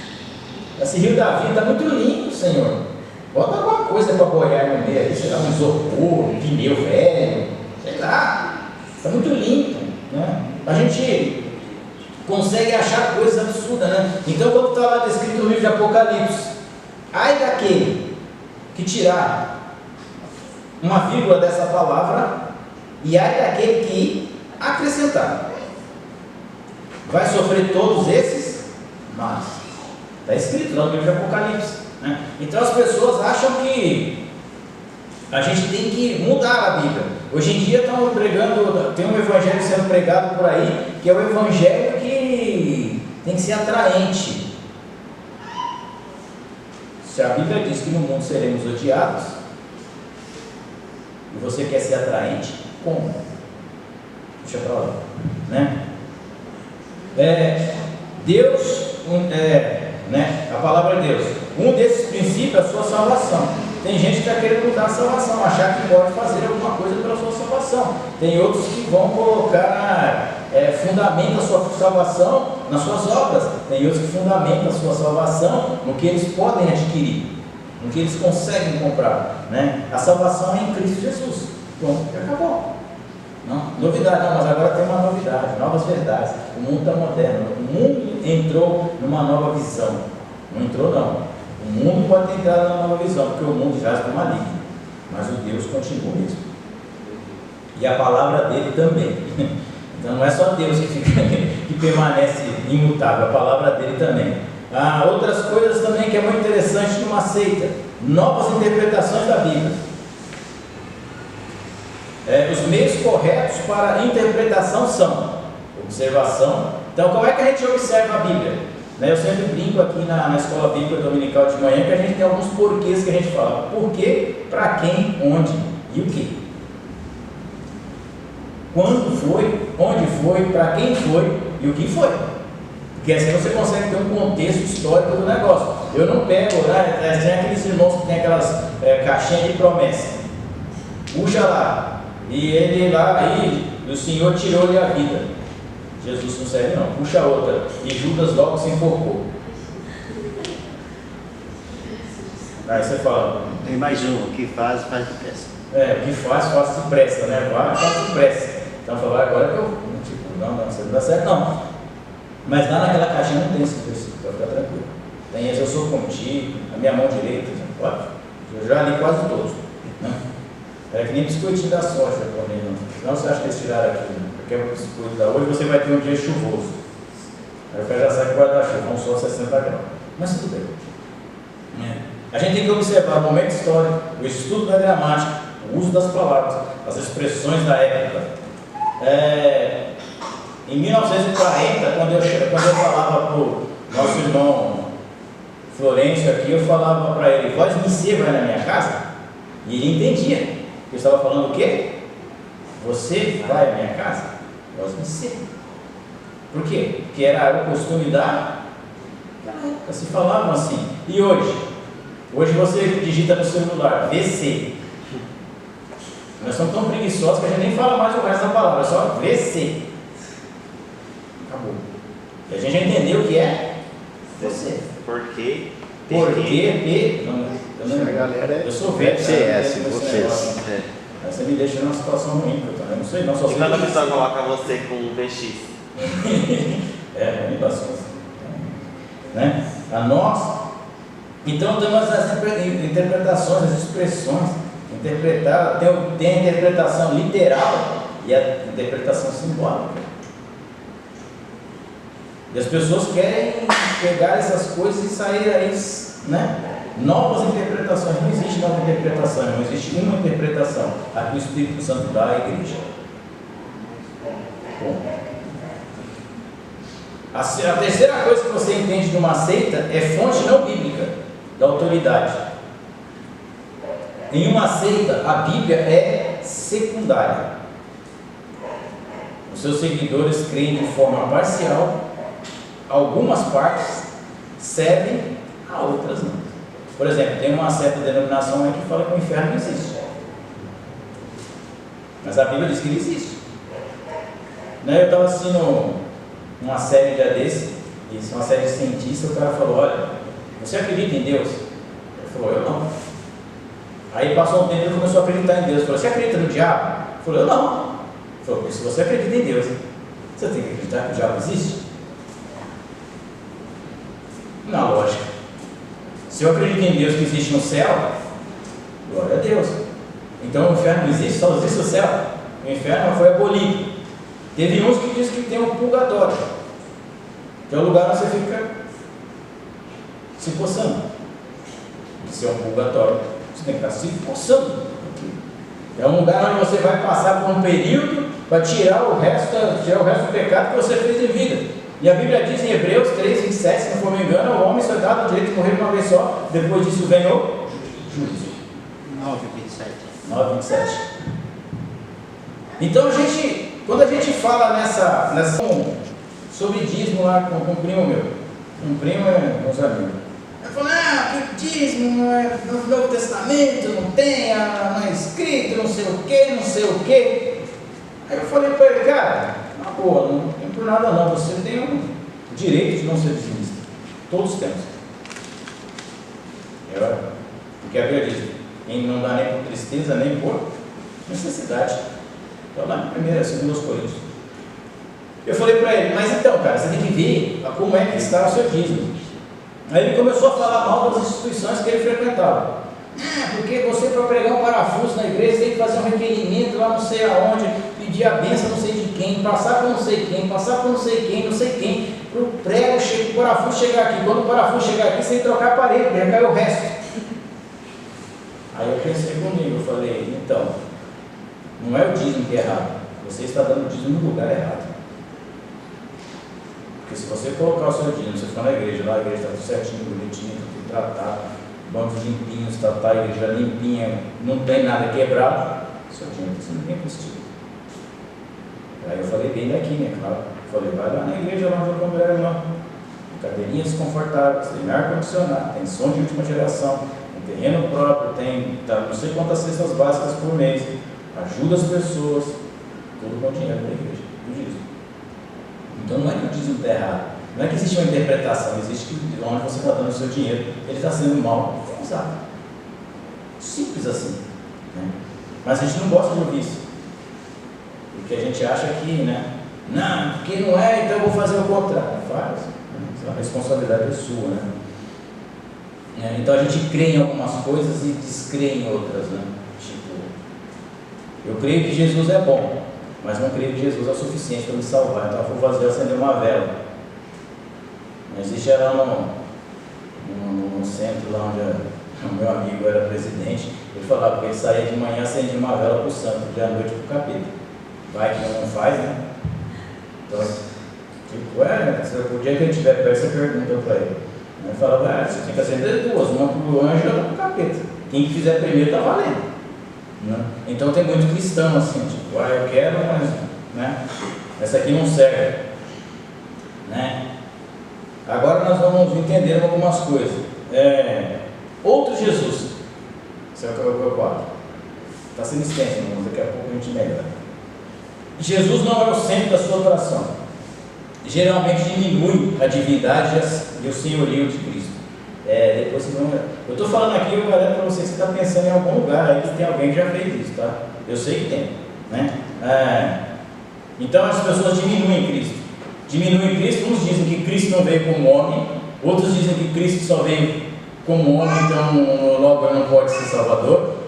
Esse rio da vida está muito lindo, Senhor. Bota alguma coisa para boiar no meio aí, sei lá, um isopor, um pneu velho, sei lá. Está muito limpo, né? A gente consegue achar coisas absurdas, né? Então, quando está lá descrito no livro de Apocalipse, ai daquele que tirar uma vírgula dessa palavra e ai daquele que acrescentar. Vai sofrer todos esses, mas está escrito lá no livro de Apocalipse, né? Então as pessoas acham que A gente tem que mudar a Bíblia. Hoje em dia estão pregando, tem um evangelho sendo pregado por aí, que é o evangelho que tem que ser atraente. Se a Bíblia diz que no mundo seremos odiados, e você quer ser atraente, como? Deixa pra lá, né? Deus, a palavra de Deus, um desses princípios é a sua salvação. Tem gente que está querendo mudar a salvação, achar que pode fazer alguma coisa pela sua salvação. Tem outros que vão colocar fundamento a sua salvação nas suas obras. Tem outros que fundamentam a sua salvação no que eles podem adquirir, no que eles conseguem comprar, né? A salvação é em Cristo Jesus. Pronto, acabou. Não, novidade, não, mas agora tem uma novidade, novas verdades. O mundo está moderno, o mundo entrou numa nova visão. Não entrou não. O mundo pode ter entrado numa nova visão, porque o mundo já está maligno, mas o Deus continua mesmo. E a palavra dele também. Então não é só Deus que permanece imutável, a palavra dele também. Outras coisas também que é muito interessante numa seita: novas interpretações da Bíblia. Os meios corretos para a interpretação são observação. Então, como é que a gente observa a Bíblia? Eu sempre brinco aqui na escola bíblica dominical de manhã que a gente tem alguns porquês que a gente fala. Por quê, para quem, onde e o que. Quando foi, onde foi, para quem foi e o que foi. Porque assim você consegue ter um contexto histórico do negócio. Eu não pego, tem aqueles irmãos que tem aquelas caixinhas de promessa. Puxa lá, e ele lá, aí o Senhor tirou-lhe a vida. Jesus não serve não, puxa outra, e Judas logo se enforcou. Aí você fala, Tem mais um, o que faz depressa. o que faz depressa, né? Faz depressa. Então fala, agora que eu, não, você não dá certo não. Mas lá naquela caixinha não tem esse versículo, para ficar tranquilo. Tem esse, eu sou contigo, a minha mão direita, pode. Eu já li quase todos, né? É que nem biscoitinho da soja, não você acha que eles tiraram aqui, né? Porque o biscoito da hoje você vai ter um dia chuvoso. Aí o cara já sabe que vai dar chuva, um sol 60 graus. Mas tudo bem. A gente tem que observar o momento histórico, o estudo da gramática, o uso das palavras, as expressões da época. Em 1940, quando eu falava para o nosso irmão Florencio aqui, eu falava para ele, vós me vai na minha casa? E ele entendia. Eu estava falando o quê? Você vai à minha casa? Vós me Por quê? Porque era o costume da época, se falavam assim. E hoje? Hoje você digita no celular, VC. Nós somos tão preguiçosos que a gente nem fala mais o resto da palavra, é só VC. Acabou. E a gente já entendeu o que é você. Por quê? Eu sou velho. CS, vocês. Você me deixa numa situação ruim, eu não sei não. Só E quando a pessoa coloca você com um VX? Ruim bastante. Né? A nós. Então temos as interpretações, as expressões. Tem a interpretação literal e a interpretação simbólica. E as pessoas querem pegar essas coisas e sair aí, né? Novas interpretações. Não existe nova interpretação, não existe uma interpretação. Aqui o Espírito Santo dá à igreja. Bom. A terceira coisa que você entende de uma seita é fonte não bíblica da autoridade. Em uma seita, a Bíblia é secundária. Os seus seguidores creem de forma parcial. Algumas partes servem, a outras não. Por exemplo, tem uma certa denominação aí que fala que o inferno não existe. Mas a Bíblia diz que ele existe. Eu estava assistindo uma série já desse, isso é uma série de cientistas, o cara falou, olha, você acredita em Deus? Ele falou, eu não. Aí passou um tempo e ele começou a acreditar em Deus. Ele falou, você acredita no diabo? Ele falou, eu não. Ele falou, se você acredita em Deus, você tem que acreditar que o diabo existe? Na lógica. Se eu acredito em Deus que existe no céu, glória a Deus. Então o inferno não existe, só existe o céu. O inferno foi abolido. Teve uns que dizem que tem um purgatório, que é o lugar onde você fica se coçando. Se é um purgatório, você tem que estar se coçando. É um lugar onde você vai passar por um período para tirar o resto do pecado que você fez em vida. E a Bíblia diz em Hebreus 3, 27, se não for me engano, o homem só é dado o direito de morrer uma vez só, depois disso vem o juízo. 9:27. 9, 27. Então quando a gente fala sobre dízimo lá com um primo meu, um primo é meus amigos. Ele falou, que dízimo no Novo Testamento não tem, não é escrito, não sei o que. Aí eu falei para ele, cara, na boa, não tem por nada não, você tem o direito de não ser dizimista. Todos temos. Porque a Bíblia diz, não dá nem por tristeza, nem por necessidade. Então lá em 1 Coríntios. Eu falei para ele, mas então, cara, você tem que ver como é que está o seu dízimo. Aí ele começou a falar mal das instituições que ele frequentava. Porque você, para pregar um parafuso na igreja, tem que fazer um requerimento lá não sei aonde, pedir a bênção não sei de quem, passar por não sei quem, passar por não sei quem, para o prego, o parafuso chegar aqui. Quando o parafuso chegar aqui, você tem que trocar a parede, vai cair o resto. Aí eu pensei comigo, eu falei, então, não é o dízimo que é errado, você está dando o dízimo no lugar errado. Porque se você colocar o seu dízimo, você for na igreja, lá a igreja está tudo certinho, bonitinho, tudo tratado, bancos limpinhos, tá, a igreja limpinha, não tem nada quebrado, seu dízimo está sendo bem investido. Aí eu falei bem daqui, né, claro. Eu falei, vai lá na igreja, lá onde eu congregar, irmão. Cadeirinhas confortáveis, tem ar-condicionado, tem som de última geração, tem terreno próprio, tem não sei quantas cestas básicas por mês, ajuda as pessoas, tudo com dinheiro da igreja, do dízimo. Então não é que o dízimo está errado, não é que existe uma interpretação, existe que onde você está dando o seu dinheiro, ele está sendo mal usado. Simples assim. Né? Mas a gente não gosta de ouvir isso. Porque a gente acha que, não, porque não é, então eu vou fazer o contrário. Faz. A responsabilidade é sua, né? Então a gente crê em algumas coisas e descrê em outras, né? Tipo, eu creio que Jesus é bom, mas não creio que Jesus é o suficiente para me salvar. Então eu vou acender uma vela. Não existe lá no centro, lá onde o meu amigo era presidente, ele falava que ele saía de manhã, acendia uma vela para o santo, de à noite para o capeta. Vai que não faz, né? Então, tipo, o dia que ele estiver perto, você pergunta para ele. Ele falava, você tem que acender duas, uma para o anjo e outra para o capeta. Quem fizer primeiro está valendo. Né? Então tem muito cristão assim, tipo, eu quero, mas né? Essa aqui não serve. Né? Agora nós vamos entender algumas coisas. Outro Jesus. Esse é o 4. Está sendo extenso, irmãos, daqui a pouco a gente melhora. Jesus não é o centro da sua oração. Geralmente diminui a divindade e o senhorio de Cristo. Depois vocês vão... Eu estou falando aqui, eu garanto para vocês que você está pensando em algum lugar aí que tem alguém que já fez isso, tá? Eu sei que tem, né? Então as pessoas diminuem Cristo. Diminuem Cristo, uns dizem que Cristo não veio como homem, outros dizem que Cristo só veio como homem, então logo ele não pode ser Salvador.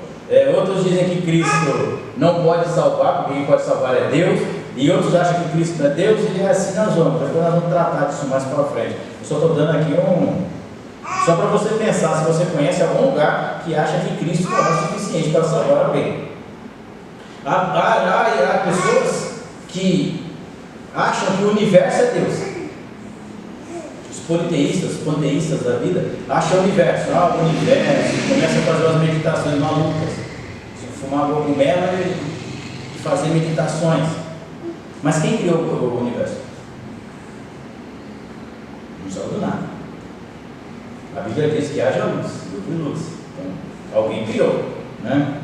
Outros dizem que Cristo não pode salvar, porque quem pode salvar é Deus, e outros acham que Cristo não é Deus, e é assim nós vamos tratar disso mais para frente. Eu só estou dando aqui só para você pensar, se você conhece algum lugar que acha que Cristo não é o suficiente para salvar alguém. Há pessoas que acham que o universo é Deus. Os politeístas, panteístas da vida, acham o universo, começam a fazer umas meditações malucas, fumar cogumelo e fazer meditações. Mas quem criou o universo? Não saiu do nada. A Bíblia diz que haja luz, houve luz. Então, alguém criou, né?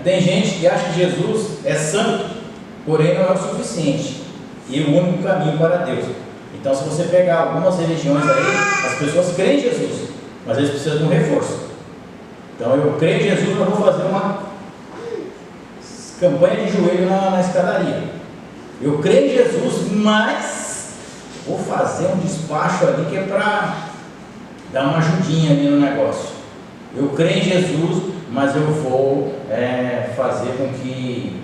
Tem gente que acha que Jesus é santo, porém não é o suficiente e o único caminho para Deus. Então, se você pegar algumas religiões aí, as pessoas creem em Jesus, mas eles precisam de um reforço. Então, eu creio em Jesus, mas vou fazer uma campanha de joelho na escadaria. Eu creio em Jesus, mas vou fazer um despacho ali que é para dar uma ajudinha ali no negócio. Eu creio em Jesus, mas eu vou fazer com que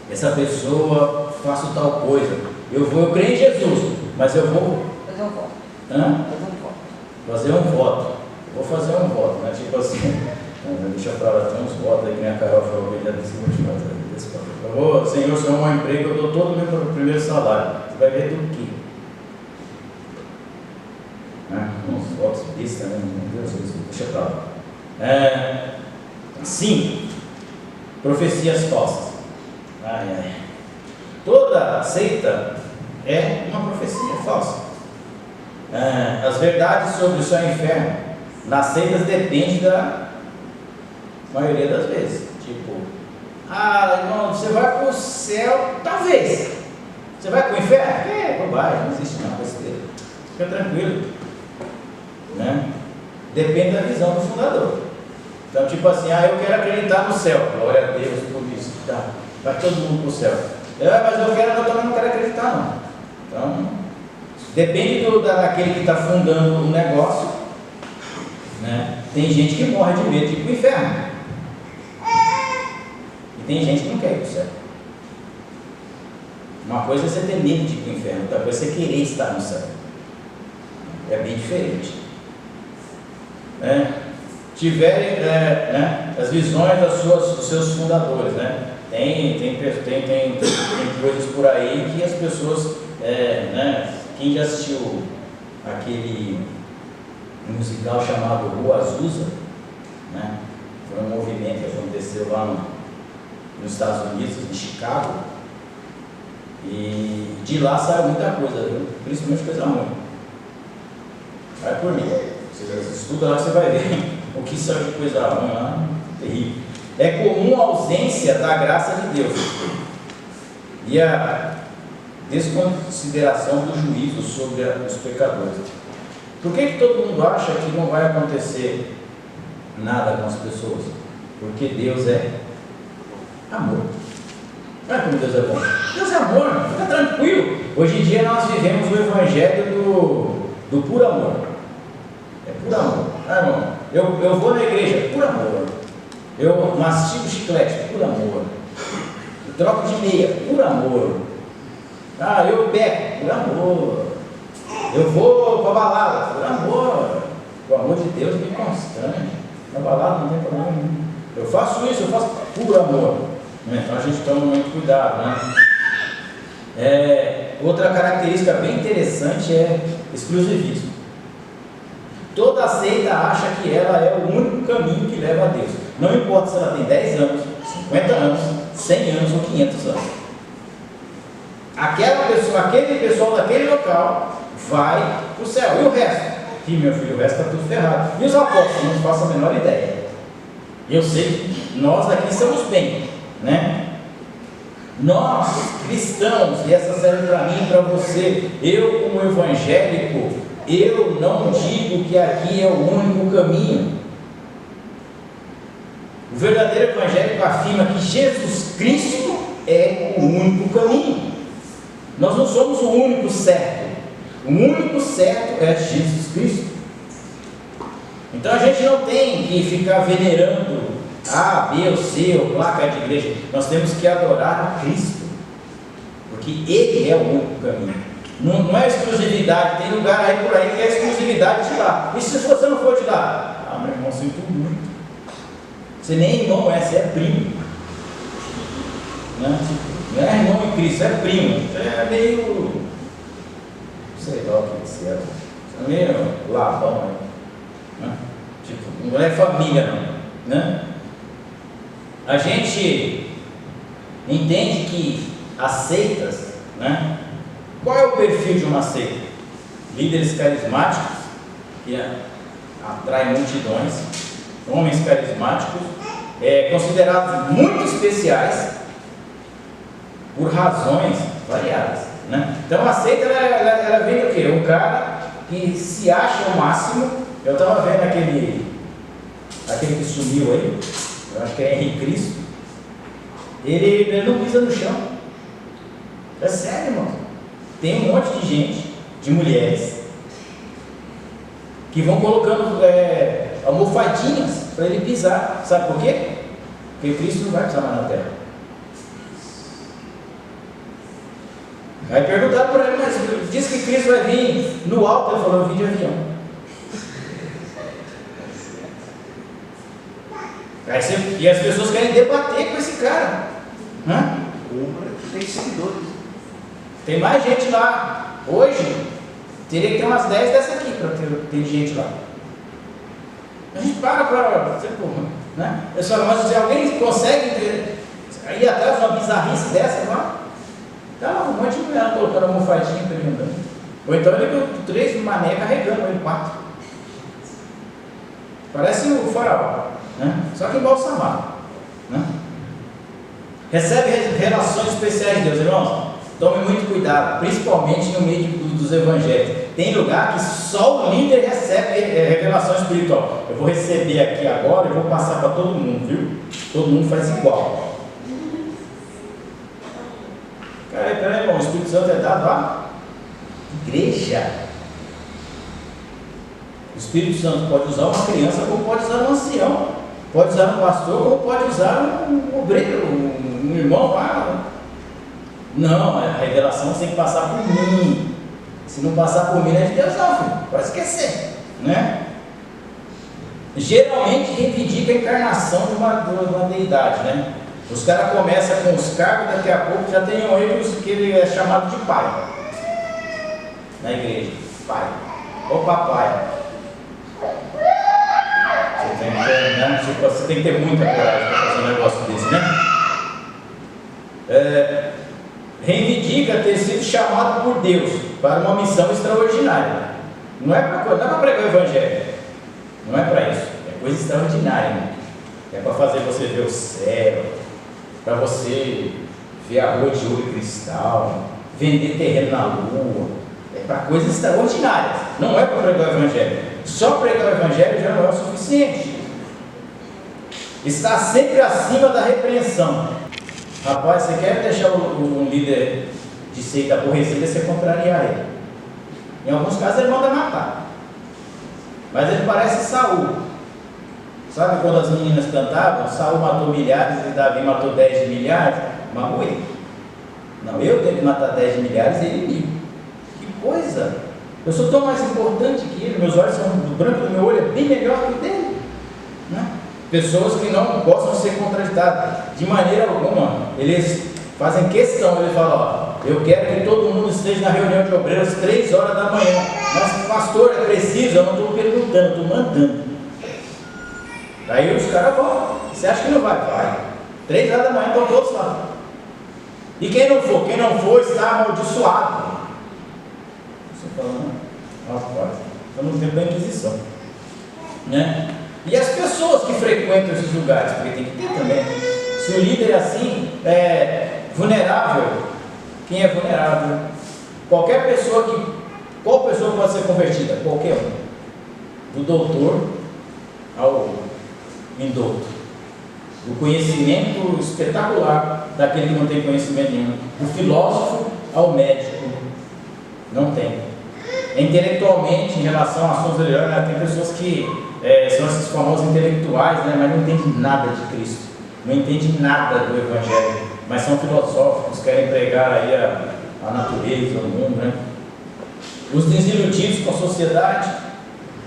essa pessoa faça tal coisa. Eu creio em Jesus, mas eu vou Fazer um voto. fazer um voto. Eu vou fazer um voto, né? Tipo assim, deixa pra lá, tem uns votos aí que a Carol falou que ele já disse que eu vou te fazer. Eu vou, Senhor, se eu arrumar um emprego, eu dou todo o meu primeiro salário. Você vai ver do quê? Uns votos besta, né? Meu Deus, deixa pra lá. 5. Profecias falsas. Toda seita é uma profecia falsa. As verdades sobre o céu e o inferno nas seitas dependem da maioria das vezes. Tipo, irmão, você vai para o céu, talvez. Você vai para o inferno? Bobagem, não existe não, besteira. Fica tranquilo. Né? Depende da visão do fundador. Então, tipo assim, eu quero acreditar no céu. Glória a Deus por isso. Tá. Vai todo mundo para o céu. Mas eu também não quero acreditar, não. Então, depende daquele que está fundando o negócio. Né? Tem gente que morre de medo de ir para o inferno. E tem gente que não quer ir para o céu. Uma coisa é você ter medo de ir para o inferno, outra coisa é você querer estar no céu. É bem diferente. Tiverem as visões dos seus fundadores, né? Tem coisas por aí que as pessoas, quem já assistiu aquele musical chamado Rua Azusa, né? Foi um movimento que aconteceu lá nos Estados Unidos, em Chicago, e de lá saiu muita coisa, viu? Principalmente coisa ruim. Vai por mim. Você estuda lá, você vai ver o que saiu de coisa ruim lá, terrível. É comum a ausência da graça de Deus e a desconsideração do juízo sobre os pecadores. Por que todo mundo acha que não vai acontecer nada com as pessoas? Porque Deus é amor. Olha como Deus é bom. Deus é amor, fica tranquilo. Hoje em dia nós vivemos o evangelho do puro amor. É puro amor. Irmão, eu vou na igreja, puro amor. Eu mastigo chiclete, puro amor. Eu troco de meia, puro amor. Eu beco, por amor. Eu vou para a balada, por amor. O amor de Deus me constrange. Na balada não tem problema nenhum. Eu faço isso, eu faço por amor. Então a gente toma muito cuidado, né? Outra característica bem interessante é exclusivismo. Toda seita acha que ela é o único caminho que leva a Deus. Não importa se ela tem 10 anos, 50 anos, 100 anos ou 500 anos. Aquele pessoal daquele local vai para o céu. E o resto? Ih, meu filho, o resto está tudo ferrado. E os apóstolos? Não faço a menor ideia. Eu sei que nós aqui estamos bem, né? Nós, cristãos, e essa serve para mim e para você, eu como evangélico, eu não digo que aqui é o único caminho. O verdadeiro evangélico afirma que Jesus Cristo é o único caminho. Nós não somos o único certo. O único certo é Jesus Cristo. Então a gente não tem que ficar venerando A, B ou C ou placa de igreja. Nós temos que adorar a Cristo, porque Ele é o único caminho. Não é exclusividade. Tem lugar aí por aí que é exclusividade de lá. E se você não for de lá? Meu irmão, sinto muito. Você nem irmão você é primo. Não é irmão em Cristo, é primo. É meio, sei lá o que você é. É meio labão, né? Tipo, não é família não, né? A gente entende que as seitas, né? Qual é o perfil de uma seita? Líderes carismáticos que atraem multidões, homens carismáticos, considerados muito especiais por razões variadas, né? Então a seita ela vem do quê? Um cara que se acha o máximo. Eu estava vendo aquele que sumiu aí, eu acho que é Henrique Cristo. Ele não pisa no chão. É sério, irmão. Tem um monte de gente, de mulheres, que vão colocando almofadinhas para ele pisar. Sabe por quê? Porque Cristo não vai pisar mais na terra. Aí perguntaram para ele, mas diz que Cristo vai vir no alto. Ele falou, eu vim de avião. E as pessoas querem debater com esse cara. Hã? Tem seguidores. Tem mais gente lá. Hoje, teria que ter umas 10 dessa aqui para ter gente lá. A gente para né? Eu só, mas se alguém consegue ir atrás de uma bizarrice dessa lá, tá um monte de mulher colocando uma almofadinha para ele andando. Ou então ele com 3 mané carregando ele 4. Parece o faraó, né? Só que embalsamado, né? Recebe relações especiais de Deus, irmãos. Tome muito cuidado, principalmente no meio dos evangelhos. Tem lugar que só o líder recebe revelação espiritual. Eu vou receber aqui agora e vou passar para todo mundo, viu? Todo mundo faz igual. Peraí, irmão, o Espírito Santo é dado à igreja. O Espírito Santo pode usar uma criança como pode usar um ancião. Pode usar um pastor como pode usar um obreiro, um irmão lá. Não, a revelação tem que passar por mim. Se não passar por mim, não é de Deus não, filho. Pode esquecer, né? Geralmente reivindica a encarnação de uma deidade, né? Os caras começam com os cargos, daqui a pouco já tem um erro que ele é chamado de pai na igreja. Pai ou papai. Você tem que ter muita coragem para fazer um negócio desse, né? Reivindica ter sido chamado por Deus para uma missão extraordinária. Não é para pregar o evangelho. Não é para isso. É coisa extraordinária, né? É para fazer você ver o céu, para você ver a rua de ouro e cristal, vender terreno na lua. É para coisas extraordinárias. Não é para pregar o evangelho. Só pregar o evangelho já não é o suficiente. Está sempre acima da repreensão. Rapaz, você quer deixar um líder de seita aborrecido, você contrariar ele. Em alguns casos ele manda matar. Mas ele parece Saul. Sabe quando as meninas cantavam? Saul matou milhares e Davi matou 10 de milhares? Magoou ele. Não, eu tenho que matar 10 de milhares e ele 1000. Que coisa! Eu sou tão mais importante que ele. Meus olhos são do branco do meu olho é bem melhor que o dele, né? Pessoas que não possam ser contraditadas de maneira alguma. Eles fazem questão, ele fala, ó, eu quero que todo mundo esteja na reunião de obreiros 3 horas da manhã. Mas pastor, é preciso? Eu não estou perguntando, estou mandando. Aí os caras vão. Você acha que não vai? Vai. 3 horas da manhã estão todos lá. E quem não for está amaldiçoado. Você fala, rapaz, estamos no tempo da Inquisição, né? E as pessoas que frequentam esses lugares, porque tem que ter também. Se o líder é assim, é vulnerável. Quem é vulnerável? Qual pessoa pode ser convertida? Qualquer um. Do doutor ao indouto. Do conhecimento espetacular daquele que não tem conhecimento nenhum. Do filósofo ao médico. Não tem. Intelectualmente, em relação a assuntos religiosos, tem pessoas que são esses famosos intelectuais, né, mas não entendem nada de Cristo, não entendem nada do Evangelho, mas são filosóficos, querem pregar aí a natureza, o mundo, né? Os desiludidos com a sociedade,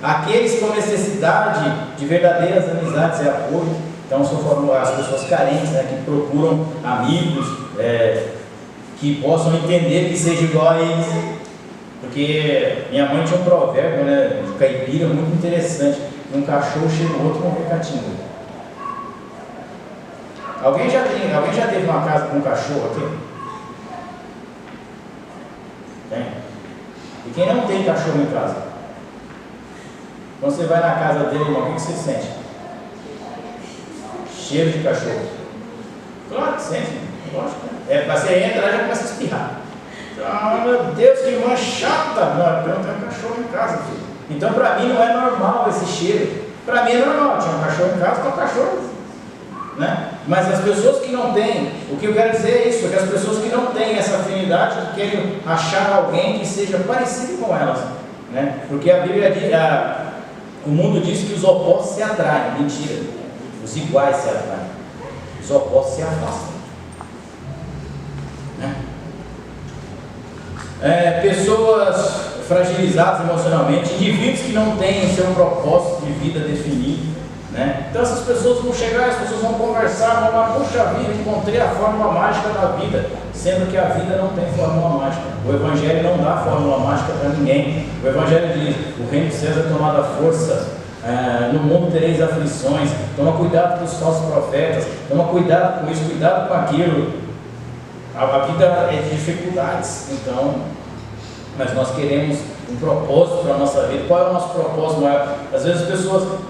aqueles com necessidade de verdadeiras amizades e apoio, então são as pessoas carentes, né, que procuram amigos que possam entender que seja igual a eles. Porque minha mãe tinha um provérbio, né, de caipira muito interessante. Um cachorro chega o outro com um recatinho. Alguém já teve uma casa com um cachorro aqui? Tem? E quem não tem cachorro em casa? Quando você vai na casa dele, irmão, o que você sente? Cheiro de cachorro. Claro que sente, lógico. Você entra lá e já começa a espirrar. Ah, meu Deus, que irmã chata! Não, eu não tenho um cachorro em casa, filho. Então, para mim, não é normal esse cheiro. Para mim é normal, tinha um cachorro em casa, tem um cachorro, né? Mas as pessoas que não têm, o que eu quero dizer é isso, é que as pessoas que não têm essa afinidade, que querem achar alguém que seja parecido com elas, né? Porque a Bíblia diz, o mundo diz que os opostos se atraem. Mentira, os iguais se atraem, os opostos se afastam, né? Pessoas fragilizadas emocionalmente, indivíduos que não têm seu propósito de vida definido, né? Então essas pessoas vão chegar, as pessoas vão conversar, vão falar, puxa vida, encontrei a fórmula mágica da vida, sendo que a vida não tem fórmula mágica. O Evangelho não dá fórmula mágica para ninguém. O Evangelho diz, o reino de César é tomado à força, no mundo tereis aflições, toma cuidado com os falsos profetas, toma cuidado com isso, cuidado com aquilo. A vida é de dificuldades, então, mas nós queremos um propósito para a nossa vida. Qual é o nosso propósito maior? Às vezes as pessoas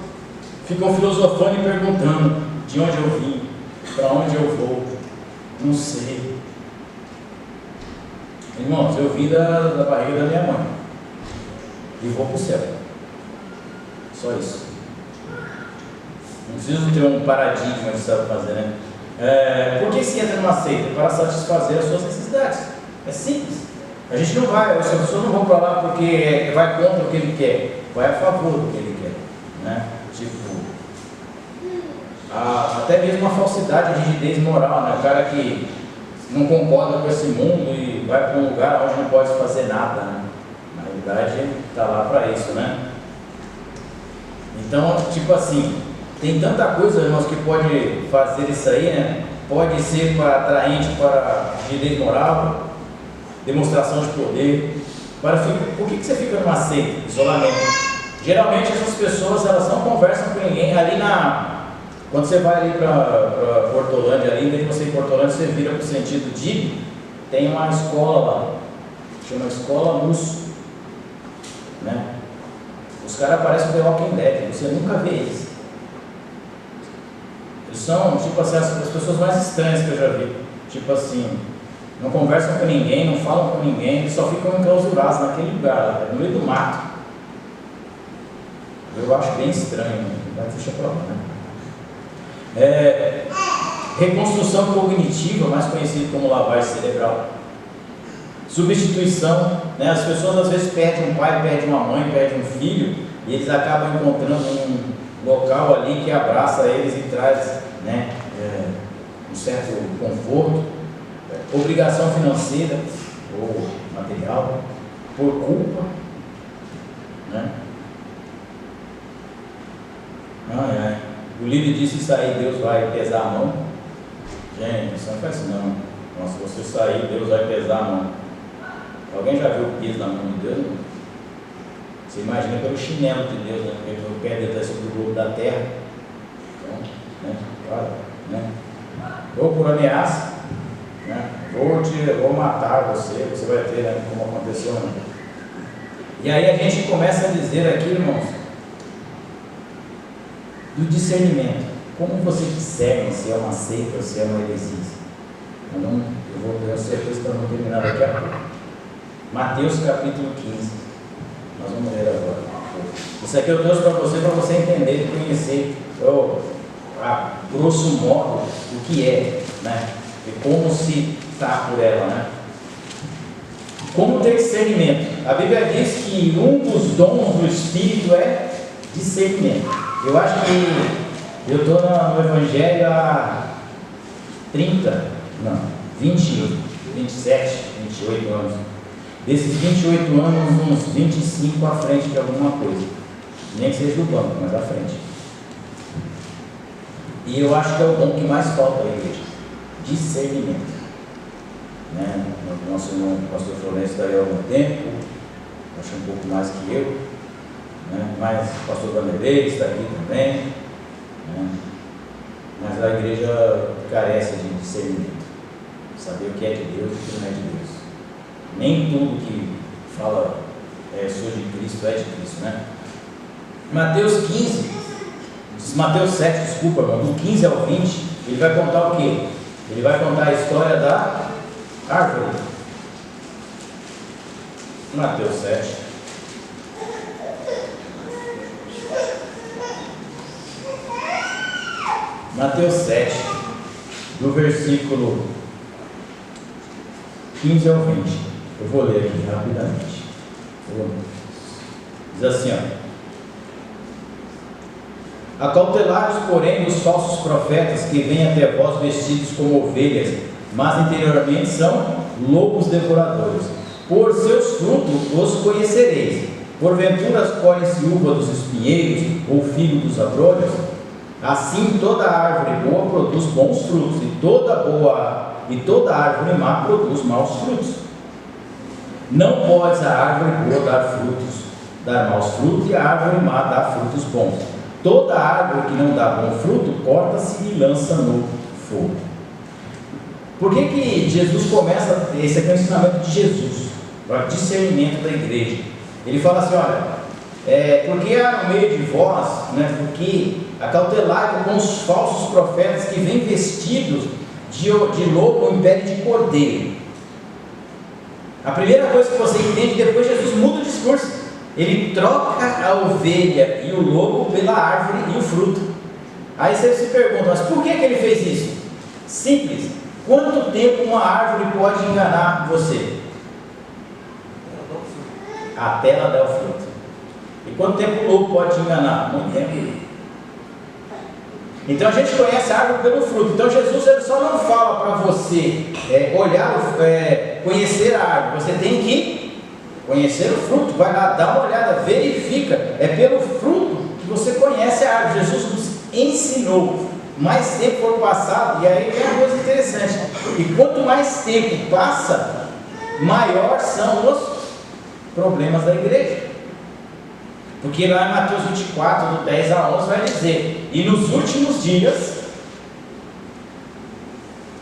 ficam filosofando e perguntando de onde eu vim, para onde eu vou, não sei. Irmãos, eu vim da barriga da minha mãe e vou para o céu, só isso. Não preciso ter um paradigma de saber fazer, né? Por que se entra numa seita? Para satisfazer as suas necessidades, é simples. A gente não vai, as pessoas não vão para lá porque vai contra o que ele quer, vai a favor do que ele quer, né? Tipo, até mesmo a falsidade, a rigidez moral, né? O cara que não concorda com esse mundo e vai para um lugar onde não pode fazer nada, né? Na realidade, está lá para isso, né? Então, tipo assim, tem tanta coisa, irmãos, que pode fazer isso aí, né? Pode ser atraente para rigidez moral, demonstração de poder. Por que você fica numa seita? Isolamento. Geralmente essas pessoas, elas não conversam com ninguém. Quando você vai ali para Portolândia, ali, em vez de você ir para Portolândia, você vira para o sentido de, tem uma escola lá, chama Escola Luz, né? Os caras parecem The Walking Dead, você nunca vê eles. Eles são, tipo assim, as pessoas mais estranhas que eu já vi. Tipo assim, não conversam com ninguém, não falam com ninguém, eles só ficam enclausurados naquele lugar, no meio do mato. Eu acho bem estranho, vai deixar pra lá, né? Reconstrução cognitiva, mais conhecido como lavagem cerebral. Substituição, né? As pessoas às vezes perdem um pai, perdem uma mãe, perdem um filho, e eles acabam encontrando um local ali que abraça eles e traz, né, um certo conforto. Obrigação financeira ou material, por culpa, né? O livro disse: isso aí, Deus vai pesar a mão. Gente, isso não faz assim não. Nossa, se você sair, Deus vai pesar a mão. Alguém já viu o peso na mão de Deus? Não? Você imagina pelo chinelo de Deus, né? Porque o pé dele está sobre o globo da terra. Então, né? Claro, né? Ou por ameaça, né? Vou matar você, você vai ver, né, como aconteceu, né? E aí a gente começa a dizer aqui, irmãos, do discernimento. Como você discerne se é uma seita ou se é uma heresia? Eu vou ter certeza que eu não terminar daqui a pouco. Mateus capítulo 15. Nós vamos ler agora. Isso aqui eu trouxe para você entender e conhecer, a grosso modo, o que é, né? E como se está por ela, né? Como ter discernimento? A Bíblia diz que um dos dons do Espírito é discernimento. Eu acho que eu estou no Evangelho há 20, 27, 28 anos. Desses 28 anos, uns 25 à frente de alguma coisa. Nem que seja do banco, mas à frente. E eu acho que é o dom que mais falta à igreja. Discernimento. Né? O nosso irmão, o pastor Florencio, está aí há algum tempo, acho um pouco mais que eu, né? Mas o pastor Vanderlei está aqui também, né? Mas a igreja carece de discernimento, saber o que é de Deus e o que não é de Deus. Nem tudo que fala sou de Cristo é de Cristo, né? Mateus 7, desculpa, irmão, do 15 ao 20, ele vai contar o quê? Ele vai contar a história da árvore. Mateus 7. Mateus 7, do versículo 15 ao 20. Eu vou ler aqui rapidamente. Diz assim, Acautelai-vos, porém, dos falsos profetas que vêm até vós vestidos como ovelhas, mas interiormente são lobos devoradores. Por seus frutos os conhecereis. Porventura colhe-se uva dos espinheiros ou figo dos abrolhos? Assim toda árvore boa produz bons frutos, e toda árvore má produz maus frutos. Não pode a árvore boa dar maus frutos, e a árvore má dar frutos bons. Toda árvore que não dá bom fruto, corta-se e lança no fogo. Por que Jesus começa, esse aqui é o ensinamento de Jesus, para discernimento da igreja? Ele fala assim, olha, porque há no meio de vós, porque acautelai com os falsos profetas que vêm vestidos de lobo em pele de cordeiro. A primeira coisa que você entende, depois Jesus muda o discurso. Ele troca a ovelha e o lobo pela árvore e o fruto. Aí você se pergunta, mas por que ele fez isso? Simples. Quanto tempo uma árvore pode enganar você? Até ela dar o fruto. E quanto tempo o lobo pode te enganar? Muito tempo. Então a gente conhece a árvore pelo fruto. Então Jesus ele só não fala para você conhecer a árvore. Você tem que conhecer o fruto. Vai lá, dá uma olhada, verifica. É pelo fruto que você conhece a árvore. Jesus nos ensinou. Mais tempo for passado, e aí é uma coisa interessante. E quanto mais tempo passa, maior são os problemas da igreja. Porque lá em Mateus 24, do 10 a 11, vai dizer: e nos últimos dias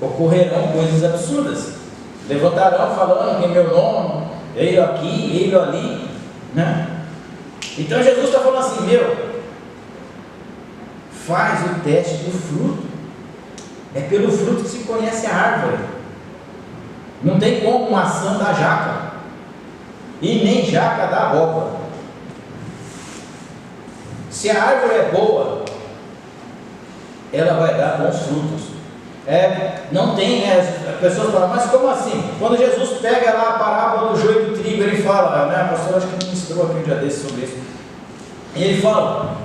ocorrerão coisas absurdas. Levantarão falando que em meu nome, ele aqui, ele ali, Então Jesus está falando assim, faz o teste do fruto. É pelo fruto que se conhece a árvore. Não tem como maçã da jaca, e nem jaca da abóbora. Se a árvore é boa, ela vai dar bons frutos. Não tem, as pessoas falam, mas como assim? Quando Jesus pega lá a parábola do joio e do trigo, ele fala, a pastora acho que ministrou aqui um dia desses sobre isso. E ele fala,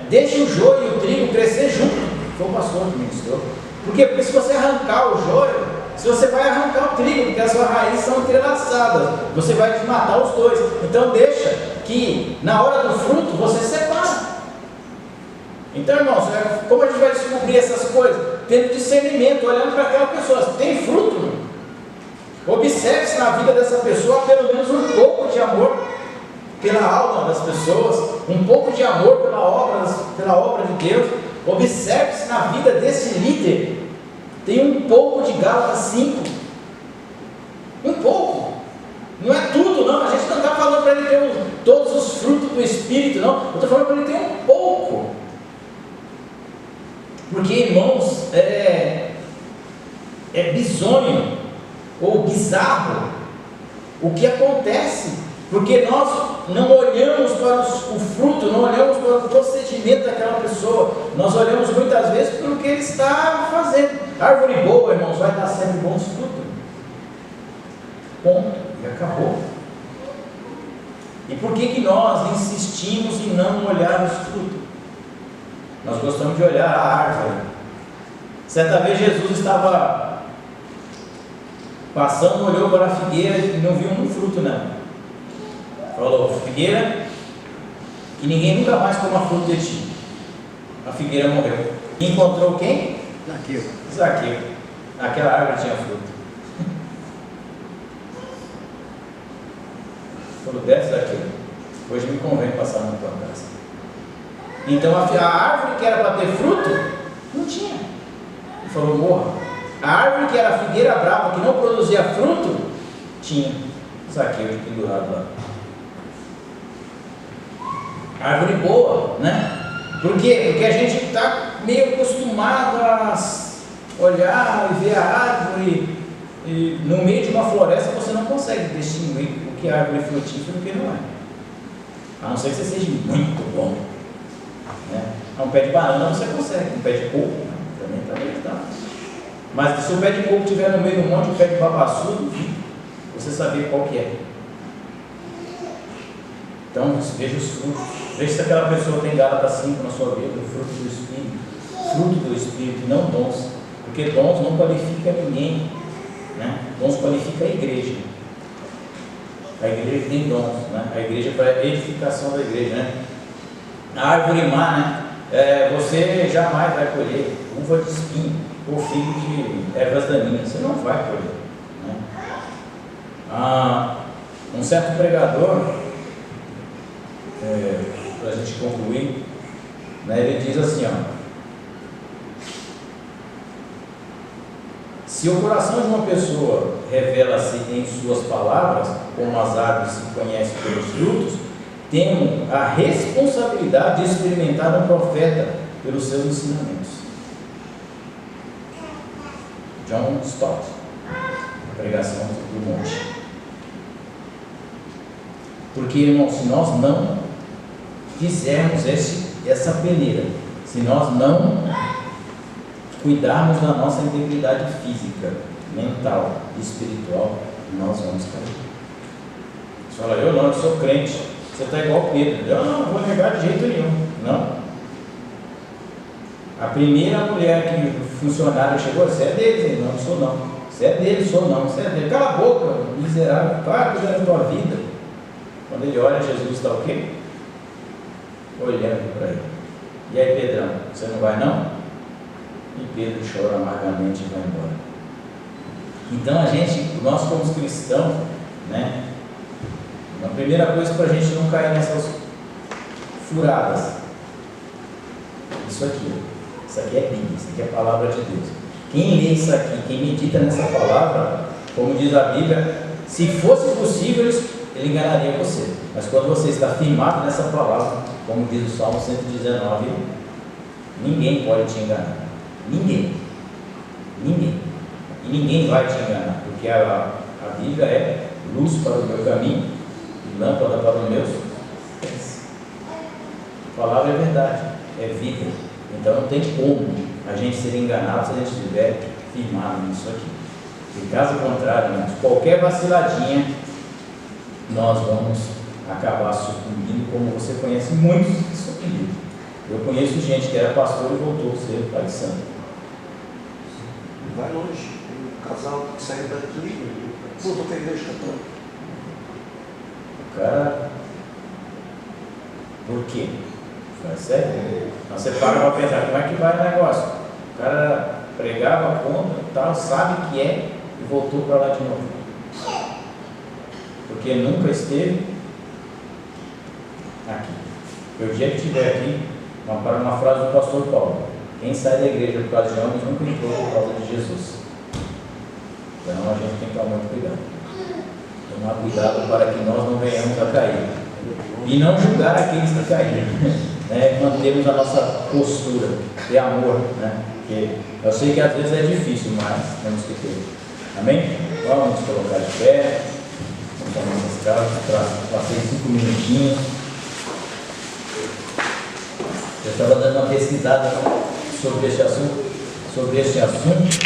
deixa o joio e o trigo crescer junto. Foi o pastor que ministrou. Por quê? Porque se você arrancar o joio, você vai arrancar o trigo, porque as suas raízes são entrelaçadas, você vai desmatar os dois. Então deixa que na hora do fruto você separa. Então, irmãos, como a gente vai descobrir essas coisas? Tendo discernimento, olhando para aquela pessoa. Tem fruto? Observe-se na vida dessa pessoa pelo menos um pouco de amor pela alma das pessoas, um pouco de amor pela obra de Deus. Observe-se na vida desse líder. Tem um pouco de Gálatas 5. Um pouco. Não é tudo, não. A gente não está falando para ele ter todos os frutos do Espírito, não. Eu estou falando para ele ter um pouco. Porque, irmãos, é bizonho ou bizarro o que acontece. Porque nós não olhamos para o fruto, não olhamos para o procedimento daquela pessoa. Nós olhamos muitas vezes pelo que ele está fazendo. Árvore boa, irmãos, vai dar sempre bons frutos. Ponto. E acabou. E por que nós insistimos em não olhar os frutos? Nós gostamos de olhar a árvore. Certa vez Jesus estava passando, olhou para a figueira e não viu um fruto nela. Falou, figueira, que ninguém nunca mais coma fruto de ti. A figueira morreu. E encontrou quem? Zaqueu. Aquela árvore tinha fruto. Falou, desce daqui. Hoje me convém passar na tua casa. Então a árvore que era para ter fruto, não tinha. Ele falou, morra. A árvore que era a figueira brava, que não produzia fruto, tinha. Zaqueu pendurado lá. Árvore boa, Por quê? Porque a gente está meio acostumado a olhar e ver a árvore, e no meio de uma floresta você não consegue distinguir o que é árvore frutífera e o que não é. A não ser que você seja muito bom. Um pé de banana você consegue, um pé de coco também está bem. Mas se o pé de coco estiver no meio de um monte de pé de babaçu, você saber qual que é. Então, veja os frutos. Veja se aquela pessoa tem Gálatas 5 na sua vida, o fruto do Espírito. Fruto do Espírito, não dons. Porque dons não qualifica ninguém. Dons qualifica a igreja. A igreja tem dons. A igreja é para a edificação da igreja. A árvore má, você jamais vai colher uva de espinho ou figo de ervas daninhas. Você não vai colher. Né? Um certo pregador, para a gente concluir, né, ele diz assim, ó: se o coração de uma pessoa revela-se em suas palavras, como as árvores se conhecem pelos frutos, temos a responsabilidade de experimentar um profeta pelos seus ensinamentos. John Stott, a pregação do monte. Porque, irmãos, se nós não fizermos essa peneira, se nós não cuidarmos da nossa integridade física, mental e espiritual, nós vamos cair. Você fala: eu sou crente. Você está igual Pedro. Eu não vou negar de jeito nenhum. Não. A primeira mulher que funcionário chegou: você é deles? Não sou não. Você é deles? Sou não. Você é deles. Cala a boca, miserável. Para cuidar da tua vida. Quando ele olha, Jesus está o quê? Olhando para ele. E aí, Pedrão, você não vai não? E Pedro chora amargamente e vai embora. Então nós como cristãos, né? A primeira coisa para a gente não cair nessas furadas, isso aqui é Bíblia, isso aqui é a palavra de Deus. Quem lê isso aqui, quem medita nessa palavra, como diz a Bíblia, se fosse possível, ele enganaria você. Mas quando você está firmado nessa palavra, como diz o Salmo 119, ninguém pode te enganar. Ninguém. E ninguém vai te enganar, porque a Bíblia é luz para o meu caminho, lâmpada para os meus pés. A palavra é verdade, é vida. Então não tem como a gente ser enganado se a gente estiver firmado nisso aqui. E caso contrário, irmãos, qualquer vaciladinha, nós vamos acabar sucumbindo, como você conhece muitos que sucumbiram. Eu conheço gente que era pastor e voltou a ser pai de santo. Vai longe. Tem um casal que saiu daqui, voltou para a igreja católica. O cara, por quê? Foi sério? Então você para para pensar, como é que vai o negócio? O cara pregava contra, tal, sabe que é e voltou para lá de novo. Porque nunca esteve aqui. O dia que estiver aqui, vamos para uma frase do pastor Paulo: quem sai da igreja por causa de homens nunca entrou por causa de Jesus. Então a gente tem que tomar muito cuidado. Tomar cuidado para que nós não venhamos a cair. E não julgar aqueles que caíram. Né? Mantermos a nossa postura de amor. Né? Porque eu sei que às vezes é difícil, mas temos que ter. Amém? Vamos nos colocar de pé. Vamos tomar nossas casas. Passei 5 minutinhos. Eu estava dando uma pesquisada sobre este assunto.